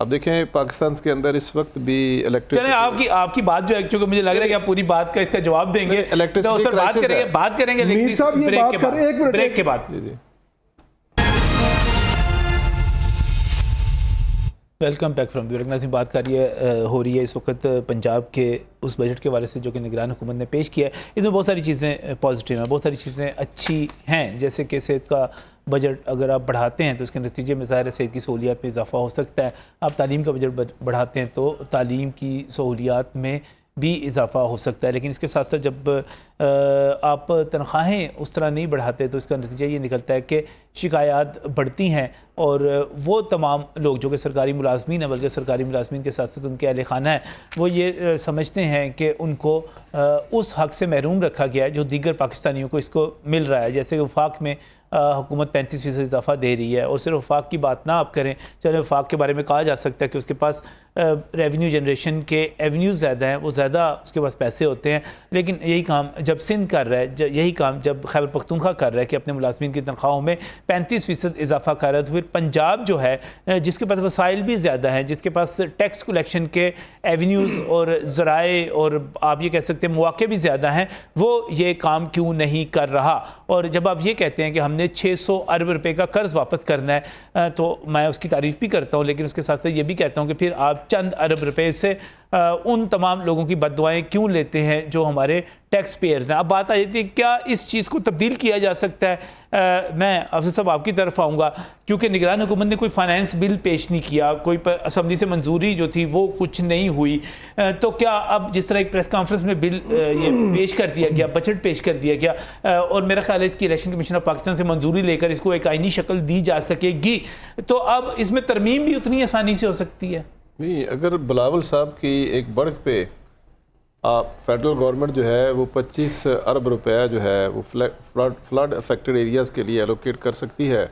अब देखें पाकिस्तान के अंदर इस वक्त भी चलें, इलेक्ट्रिसिटी आपकी बात जो है, क्योंकि मुझे लग रहा है कि आप पूरी बात का इसका जवाब देंगे, इलेक्ट्रिसिटी तो उस पर क्राइसिस है। बात करेंगे लेकिन मीर साहब ये ब्रेक बात के करें, एक बाद, मिनट, ब्रेक के बाद। जी जी वेलकम बैक फ्रॉम ब्यूरो। नाज़रीन, बात हो रही है इस वक्त पंजाब के उस बजट के हवाले से जो कि निगरान हुकूमत ने पेश किया है। इसमें बहुत सारी चीज़ें पॉजिटिव हैं, बहुत सारी चीज़ें अच्छी हैं, जैसे कि सेहत का बजट अगर आप बढ़ाते हैं तो उसके नतीजे में ज़ाहिर है सेहत की सहूलियात में इजाफा हो सकता है। आप तालीम का बजट बढ़ाते हैं तो तालीम की सहूलियात में भी इजाफा हो सकता है। लेकिन इसके साथ साथ जब आप तनख्वाहें उस तरह नहीं बढ़ाते तो इसका नतीजा ये निकलता है कि शिकायत बढ़ती हैं और वो तमाम लोग जो कि सरकारी मुलाजमीन हैं, बल्कि सरकारी मुलाजमीन के साथ साथ उनके अहल खाना है, वो ये समझते हैं कि उनको उस हक़ से महरूम रखा गया है जो दीगर पाकिस्तानियों को इसको मिल रहा है। जैसे कि वफाक में हुकूमत 35% इजाफा दे रही है और सिर्फ वफाक की बात ना आप करें, चलो वफाक के बारे में कहा जा सकता है कि उसके पास रेवेन्यू जनरेशन के एवेन्यूज़ ज़्यादा हैं, वो ज़्यादा उसके पास पैसे होते हैं, लेकिन यही काम जब सिंध कर रहा है, यही काम जब खैबर पख्तूनख्वा कर रहा है कि अपने मुलाजमीन की तनख्वाहों में 35% इजाफा कर रहा है, तो फिर पंजाब जो है जिसके पास वसाइल भी ज़्यादा हैं, जिसके पास टैक्स कलेक्शन के एवेन्यूज़ और ज़राए और आप ये कह सकते हैं मौके भी ज़्यादा हैं, वो ये काम क्यों नहीं कर रहा। और जब आप ये कहते हैं कि हमने 600 अरब रुपए का कर्ज वापस करना है, तो मैं उसकी तारीफ़ भी करता हूँ, लेकिन उसके साथ साथ ये भी कहता हूँ कि फिर आप चंद अरब रुपए से उन तमाम लोगों की बददुआएं क्यों लेते हैं जो हमारे टैक्स पेयर्स हैं। अब बात आ जाती है क्या इस चीज़ को तब्दील किया जा सकता है। मैं अफसर साहब आपकी तरफ आऊँगा, क्योंकि निगरान हुकूमत ने कोई फाइनेंस बिल पेश नहीं किया, कोई असम्बली से मंजूरी जो थी वो कुछ नहीं हुई, तो क्या अब जिस तरह एक प्रेस कॉन्फ्रेंस में बिल ये पेश कर दिया गया, बजट पेश कर दिया गया और मेरा ख्याल है इसकी इलेक्शन कमीशन ऑफ पाकिस्तान से मंजूरी लेकर इसको एक आईनी शक्ल दी जा सकेगी, तो अब इसमें तरमीम भी उतनी आसानी से हो सकती है। नहीं, अगर बिलावल साहब की एक बढ़ पे फेडरल गवर्नमेंट जो है वो 25 अरब रुपया जो है वो फ्लड अफेक्टेड एरियाज़ के लिए एलोकेट कर सकती है,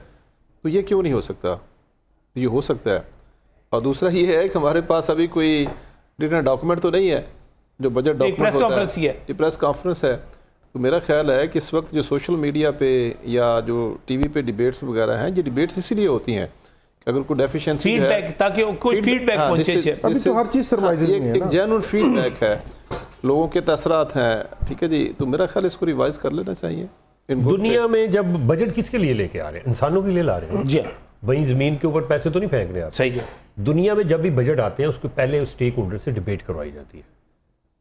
तो ये क्यों नहीं हो सकता? ये हो सकता है। और दूसरा ये है कि हमारे पास अभी कोई रिटन डॉक्यूमेंट तो नहीं है जो बजट डॉक्यूमेंट होता है, ये प्रेस कॉन्फ्रेंस है। तो मेरा ख्याल है कि इस वक्त जो सोशल मीडिया पे या जो टीवी पे डिबेट्स वगैरह हैं, ये डिबेट्स इसीलिए होती हैं कि अगर कोई डेफिशिएंसी है ताकि कोई फीडबैक पहुंचे। अभी तो हर चीज़ सरवाइजर में है एक जेन्युइन फीडबैक है, लोगों के तसरात हैं, ठीक है जी। तो मेरा ख्याल इसको रिवाइज कर लेना चाहिए। दुनिया में जब बजट किसके लिए लेके आ रहे हैं? इंसानों के लिए ला रहे हैं जी, वहीं ज़मीन के ऊपर पैसे तो नहीं फेंक रहे आप। सही है। दुनिया में जब भी बजट आते हैं उसको पहले स्टेक होल्डर से डिबेट करवाई जाती है,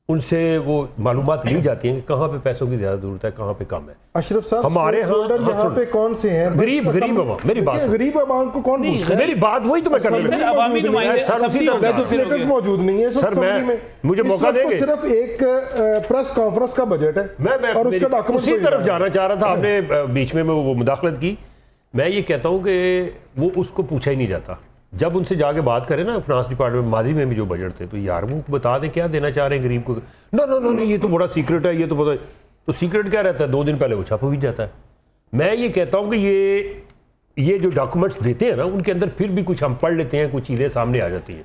उनसे वो मालूमात ली जाती है कि कहाँ पे पैसों की ज्यादा जरूरत है, कहाँ पे कम है। अशरफ साहब, हमारे यहाँ पे कौन से हैं? गरीब आवाम, मेरी बात गरीब आवाम को कौन पूछ रहा है? मेरी बात वही तो मैं कर रहा हूं। अवामी नुमाइंदे लेजिस्लेटर मौजूद नहीं है सर, मैं मुझे मौका देंगे? सिर्फ एक प्रेस कॉन्फ्रेंस का बजट है मैं और उसका डॉक्यूमेंट उसी तरफ जाना चाह रहा था। आपने बीच में वो मुदाखलत की। मैं ये कहता हूँ कि वो उसको पूछा ही नहीं जाता। जब उनसे जाके बात करें ना फाइनेंस डिपार्टमेंट, माजी में भी जो बजट थे, तो यार वो बता दें क्या देना चाह रहे हैं गरीब को। नो नो नो, ये तो बड़ा सीक्रेट है, ये तो पता है। तो सीक्रेट क्या रहता है? 2 दिन पहले वो छापा भी जाता है। मैं ये कहता हूँ कि ये जो डॉक्यूमेंट्स देते हैं ना, उनके अंदर फिर भी कुछ हम पढ़ लेते हैं, कुछ चीज़ें सामने आ जाती हैं।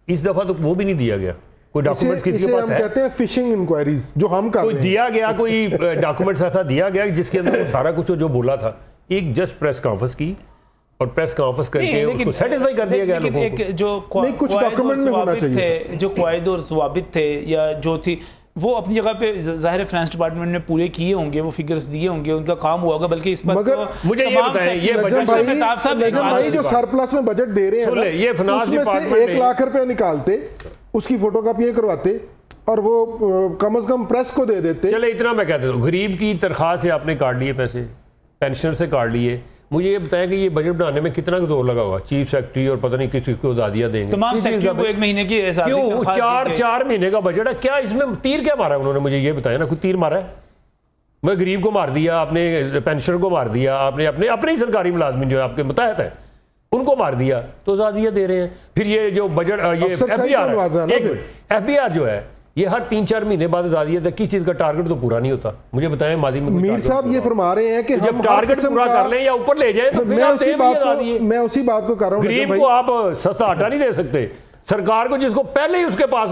इस दफ़ा तो वो भी नहीं दिया गया। कोई डॉक्यूमेंट्स किसी के पास है? कहते हैं फिशिंग इंक्वायरीज, जो हम कर कोई दिया गया, कोई डॉक्यूमेंट्स ऐसा दिया गया जिसके अंदर सारा कुछ जो बोला था। एक जस्ट प्रेस कॉन्फ्रेंस की और प्रेस कॉन्फ्रेंस करके उसको सेटिस्फाई कर दिया गया लोगों को। जो कुछ डॉक्यूमेंट में होना चाहिए, जो क्वायद और ज़वाबित थे या जो थी वो अपनी जगह पे ज़ाहिर फाइनेंस डिपार्टमेंट ने पूरे किए होंगे, वो फिगर्स दिए होंगे, उनका काम हुआ होगा। बल्कि इस पर मगर मुझे ये बताएं, ये बजट भाई जो सरप्लस में बजट दे रहे हैं, ये फाइनेंस डिपार्टमेंट 1 लाख रुपए निकालते, उसकी फोटोकॉपी करवाते और वो कम से कम प्रेस को दे देते। चले इतना मैं कहता हूँ, गरीब की तनख्वाह से आपने काट लिए पैसे, पेंशनर से काट लिए। मुझे ये बताया कि ये बजट बनाने में कितना जोर लगा हुआ? चीफ सेक्रेटरी और पता नहीं किसी को आजादियां देंगे तमाम सेक्रेटरी को 1 महीने की क्यों? 4 महीने का बजट है। क्या इसमें तीर क्या मारा है उन्होंने? मुझे ये बताया ना, कोई तीर मारा है? मैं गरीब को मार दिया आपने, पेंशनर को मार दिया आपने, अपने ही सरकारी मुलाजमीन जो है आपके मुताहत है उनको मार दिया, तो आजादियां दे रहे हैं। फिर ये जो बजट, ये FBI जो है, ये हर 3-4 महीने बाद आजादियां तक किस चीज का टारगेट तो पूरा नहीं होता। मुझे बताएं माजी में मीर साहब ये फरमा रहे हैं कि जब टारगेट पूरा कर लें या ऊपर ले जाएं तो मैं उसी बात को कर रहा हूं। गरीब को आप सस्ता आटा नहीं दे सकते। सरकार को, जिसको पहले ही उसके पास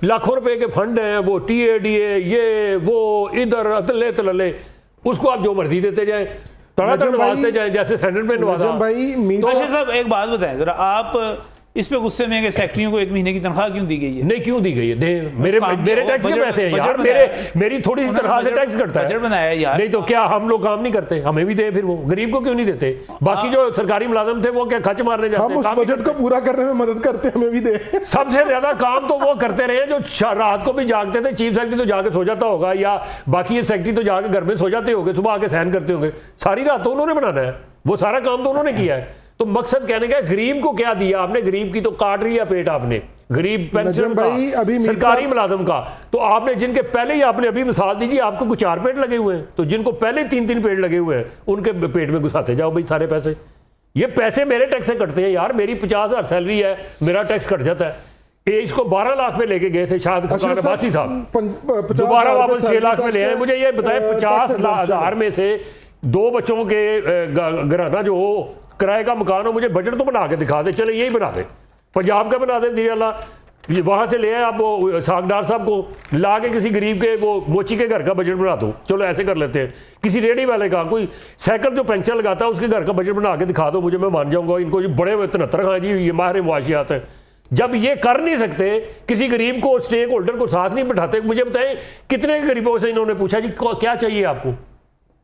लाखों रुपए के फंड हैं, वो TADA ये वो इधर अतले तलले, उसको आप जो मर्जी देते जाए, तड़ा नवाजते जाए जैसे सेनेट में नवाजा। तो साहब एक बात बताएं जरा, आप इस पे गुस्से में कि सेक्रेटरियों को 1 महीने की तनख्वाह क्यों दी गई है? नहीं, क्यों दी गई है? मेरे टैक्स के पैसे हैं यार, मेरी थोड़ी सी तनख्वाह से टैक्स कटता है। बजट बनाया यार, नहीं तो क्या हम लोग काम नहीं करते? हमें भी दे, फिर वो गरीब को क्यों नहीं देते? बाकी जो सरकारी मुलाजम थे वो क्या खच मारने जाते? हम उस बजट को पूरा करने में मदद करते, हमें भी दे। सबसे ज्यादा काम तो वो करते रहे जो रात को भी जागते थे। चीफ सेक्रेटरी तो जाके सो जाता होगा, या बाकी ये सेक्रेटरी तो जाके घर में सो जाते होंगे, सुबह आके सहन करते होंगे। सारी रात तो उन्होंने बनाना है, वो सारा काम तो उन्होंने किया है। तो मकसद कहने का गरीब को क्या दिया आपने, गरीब की तो काट रही है पेट आपने, गरीब पेंशन का, सरकारी मुलाजम का। तो आपने जिनके पहले ही आपने अभी मिसाल दीजिए, आपको कुछ 4 पेड़ लगे हुए हैं, तो जिनको पहले 3-3 पेड़ लगे हुए हैं उनके पेट में घुसाते जाओ भाई सारे पैसे। ये पैसे मेरे टैक्स से कटते हैं यार, मेरी 50,000 सैलरी है, मेरा टैक्स कट जाता है। इसको 12 लाख में लेके गए थे शायद खान अब्बासी साहब, दोबारा वापस 6 लाख में ले आए। मुझे ये बताए 50,000 में से 2 बच्चों के घराना जो हो, किराए का मकान हो, मुझे बजट तो बना के दिखा दे, चले यही बना दे, पंजाब का बना दे दिया, ये वहां से ले आए आप वो सागदार साहब को ला के किसी गरीब के वो मोची के घर का बजट बना दो, चलो ऐसे कर लेते हैं। किसी रेडी वाले का कोई साइकिल जो पेंशन लगाता है उसके घर का बजट बना के दिखा दो मुझे, मैं मान जाऊंगा। इनको ये बड़े हुए 73 खां जी, ये माहिर मुआशियात हैं। जब ये कर नहीं सकते, किसी गरीब को स्टेक होल्डर को साथ नहीं बैठाते, मुझे बताएं कितने गरीबों से इन्होंने पूछा जी क्या चाहिए आपको,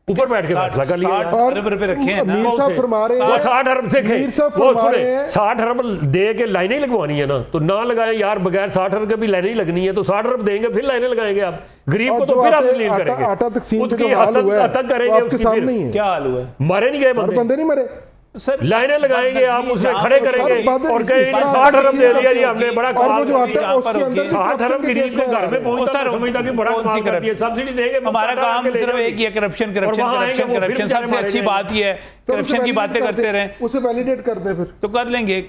ऊपर बैठ के फैसला कर लिया। 60 अरब रुपए रखे हैं ना, मीर साहब फरमा रहे हैं, 60 अरब देखे, वो सुने 60 अरब दे के लाइनें लगवानी है ना, तो ना लगाए यार, बगैर 60 अरब के भी लाइनें ही लगनी है, तो 60 अरब देंगे फिर लाइनें लगाएंगे आप, गरीब को तो फिर आप लीड करेंगे, आटा तकसीम उसकी हद तक करेंगे, उसके सामने ही है। क्या हाल हुआ है मरे नहीं गए बंदे नहीं मरे सर, लाइनें लगाएंगे आप, उसमें खड़े करेंगे और कहेंगे 60 अरब दे दिया जी हमने, बड़ा कमाल जो आता है उसके अंदर 60 अरब गरीब के घर में पहुंचता है, समझता कि बड़ा कमाल कर दिया, सब्सिडी देंगे। हमारा काम सिर्फ एक ही है, करप्शन करप्शन करप्शन करप्शन। सबसे अच्छी बात ये है करप्शन की बातें करते रहें, उसे वैलिडेट करते हैं फिर तो कर लेंगे।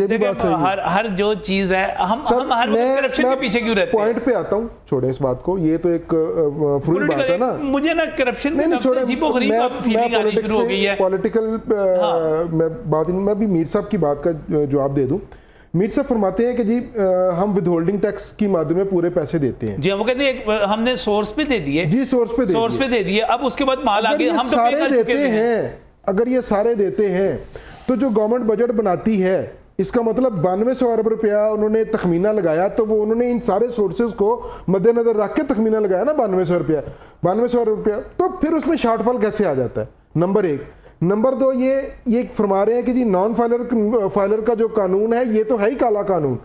देखिए हर जो चीज है, हम हर करप्शन के पीछे क्यों रहते हैं? पॉइंट पे आता हूँ, छोड़े इस बात को, ये तो एक फ्रूट बात है ना। मुझे ना करप्शन में अजीबोगरीब फीलिंग आनी शुरू हो गई है। पॉलिटिकल मैं भी मीर साहब की बात का जवाब दे दूं। मीर साहब फरमाते हैं कि जी हम विदहोल्डिंग टैक्स की माध्यम में पूरे पैसे देते हैं। जी वो कहते हैं हमने सोर्स पे दे दिए, जी सोर्स पे दे दिए, अब उसके बाद माल आगे हम तो सारे देते हैं। अगर ये सारे देते हैं तो जो गवर्नमेंट बजट बनाती है, इसका मतलब 9200 अरब रुपया उन्होंने तखमीना लगाया, तो वो उन्होंने इन सारे सोर्सेज को मद्देनजर रख के तखमीना लगाया ना 9200 अरब रुपया, तो फिर उसमें शॉर्टफॉल कैसे आ जाता है? नंबर 1। नंबर 2, ये फरमा रहे हैं कि जी नॉन फाइलर का जो कानून है ये तो है ही काला कानून,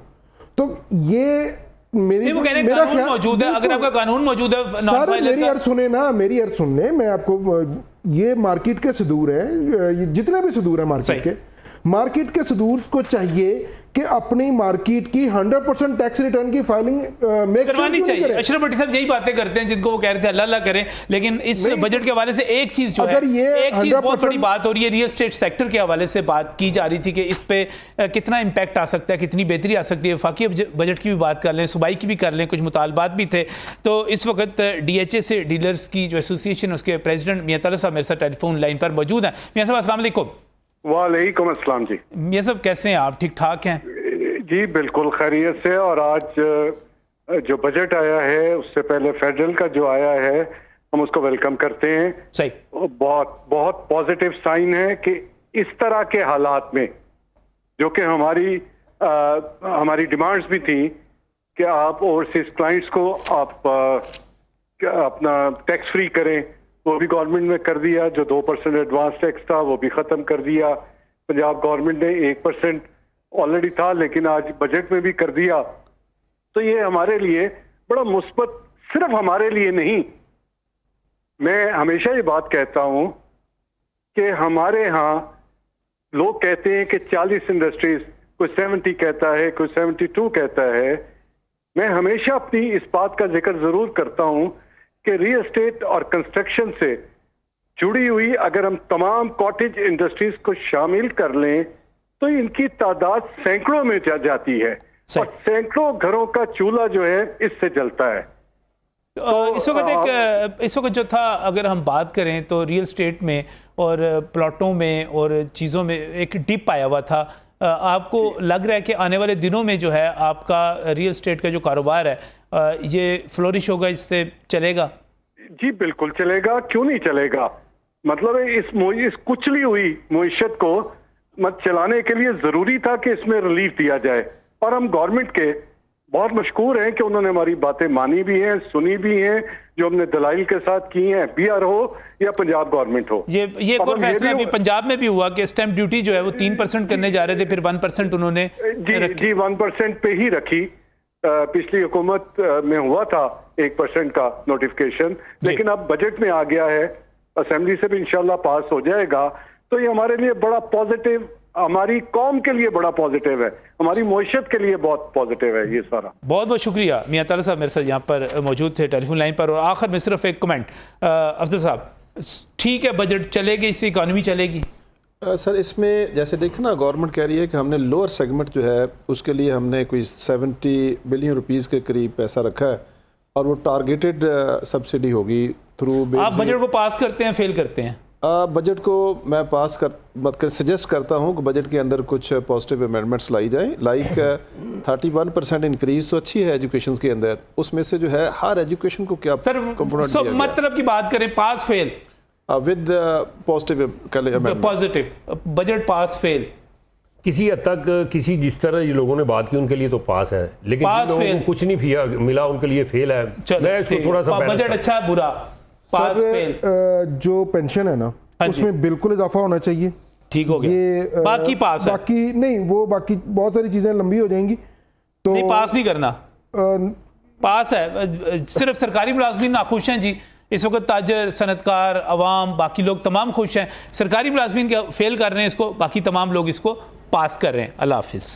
तो ये मेरा ख्याल मौजूद है। अगर आपका कानून मौजूद है, सर मेरी अर्ज सुनने, मैं आपको ये मार्केट के सदूर है, जितने भी सदूर है मार्केट के सदूर को चाहिए कि अपनी मार्केट की 100% टैक्स रिटर्न की फाइलिंग करवानी चाहिए। अशरफ भट्टी साहब यही बातें करते हैं जिनको वो कह रहे थे अल्लाह करें, लेकिन इस बजट के हवाले से एक चीज जो है, एक चीज बहुत बड़ी बात हो रही है, रियल एस्टेट सेक्टर के हवाले से बात की जा रही थी कि इस पे कितना इंपैक्ट आ सकता है, कितनी बेहतरी आ सकती है। वफाकी बजट की भी बात कर लें, सूबाई की भी कर लें, कुछ मुतालबात भी थे। तो इस वक्त DHA से डीलर्स की जो एसोसिएशन, उसके प्रेसिडेंट मियां ताला साहब मेरे साथ टेलीफोन लाइन पर मौजूद हैं। मियां साहब अस्सलाम वालेकुम। वालेकुम अस्सलाम जी। मियां साहब कैसे हैं आप, ठीक ठाक हैं? जी बिल्कुल खैरियत से। और आज जो बजट आया है, उससे पहले फेडरल का जो आया है, हम उसको वेलकम करते हैं। सही, बहुत बहुत पॉजिटिव साइन है कि इस तरह के हालात में, जो कि हमारी डिमांड्स भी थी कि आप ओवरसीज क्लाइंट्स को आप अपना टैक्स फ्री करें, वो भी गवर्नमेंट ने कर दिया। जो 2% एडवांस टैक्स था वो भी ख़त्म कर दिया। पंजाब गवर्नमेंट ने 1% ऑलरेडी था, लेकिन आज बजट में भी कर दिया। तो ये हमारे लिए बड़ा मुस्बत, सिर्फ हमारे लिए नहीं, मैं हमेशा ये बात कहता हूं कि हमारे यहाँ लोग कहते हैं कि 40 इंडस्ट्रीज, कोई 70 कहता है, कोई 72 कहता है। मैं हमेशा अपनी इस बात का जिक्र जरूर करता हूं कि रियल एस्टेट और कंस्ट्रक्शन से जुड़ी हुई अगर हम तमाम कॉटेज इंडस्ट्रीज को शामिल कर लें तो इनकी तादाद सैकड़ों में जाती है, और सैकड़ों घरों का चूल्हा जो है इससे जलता है। इस वक्त जो था, अगर हम बात करें तो रियल एस्टेट में और प्लॉटों में और चीज़ों में एक डिप आया हुआ था। आपको लग रहा है कि आने वाले दिनों में जो है आपका रियल एस्टेट का जो कारोबार है ये फ्लोरिश होगा, इससे चलेगा? जी बिल्कुल चलेगा, क्यों नहीं चलेगा। मतलब इस कुचली हुई मुईशत को चलाने के लिए जरूरी था कि इसमें रिलीफ दिया जाए, और हम गवर्नमेंट के बहुत मशकूर हैं कि उन्होंने हमारी बातें मानी भी हैं, सुनी भी हैं, जो हमने दलाइल के साथ की हैं, BR हो या पंजाब गवर्नमेंट हो। ये एक और फैसला भी पंजाब में भी हुआ कि स्टैंप ड्यूटी जो है वो 3% करने जा रहे थे, फिर 1% उन्होंने जी 1% पे ही रखी। पिछली हुकूमत में हुआ था 1% का नोटिफिकेशन, लेकिन अब बजट में आ गया है, असेंबली से भी इंशाल्लाह पास हो जाएगा। तो ये हमारे लिए बड़ा पॉजिटिव हमारी कौम के लिए बड़ा पॉजिटिव है, हमारी मईशत के लिए बहुत पॉजिटिव है ये सारा। बहुत बहुत शुक्रिया। मियां ताला साहब मेरे साथ यहाँ पर मौजूद थे टेलीफोन लाइन पर। और आखिर में सिर्फ एक कमेंट, अफजल साहब, ठीक है बजट चलेगी, इससे इकॉनमी चलेगी? सर इसमें जैसे देखो ना, गवर्नमेंट कह रही है कि हमने लोअर सेगमेंट जो है उसके लिए हमने कोई 70 बिलियन रुपीस के करीब पैसा रखा है और वो टारगेटेड सब्सिडी होगी थ्रू। आप बजट को पास करते हैं, फेल करते हैं? बजट को मैं पास कर सजेस्ट करता हूँ कि बजट के अंदर कुछ पॉजिटिव अमेंडमेंट्स लाई जाएं। लाइक 31% इंक्रीज तो अच्छी है एजुकेशन के अंदर, उसमें से जो है हर एजुकेशन को क्या सर मतलब की बात करें, pass fail with positive budget, pass fail किसी हद तक, किसी जिस तरह ये लोगों ने बात की उनके लिए तो पास है, लेकिन जिन लोगों को कुछ नहीं मिला उनके लिए फेल है। मैं इसको थोड़ा सा बजट अच्छा बुरा, पास फेल। जो पेंशन है ना उसमें बिल्कुल इजाफा होना चाहिए, ठीक हो गया, ये बाकी पास है। बाकी नहीं, वो बाकी बहुत सारी चीजें लंबी हो जाएंगी तो नहीं, पास नहीं करना, पास है। सिर्फ सरकारी मुलाजमीन नाखुश हैं जी इस वक्त, ताजर, सनतकार, अवाम, बाकी लोग तमाम खुश हैं। सरकारी मुलाजमीन फेल कर रहे हैं इसको, बाकी तमाम लोग इसको पास कर रहे हैं। अल्लाह हाफिज़।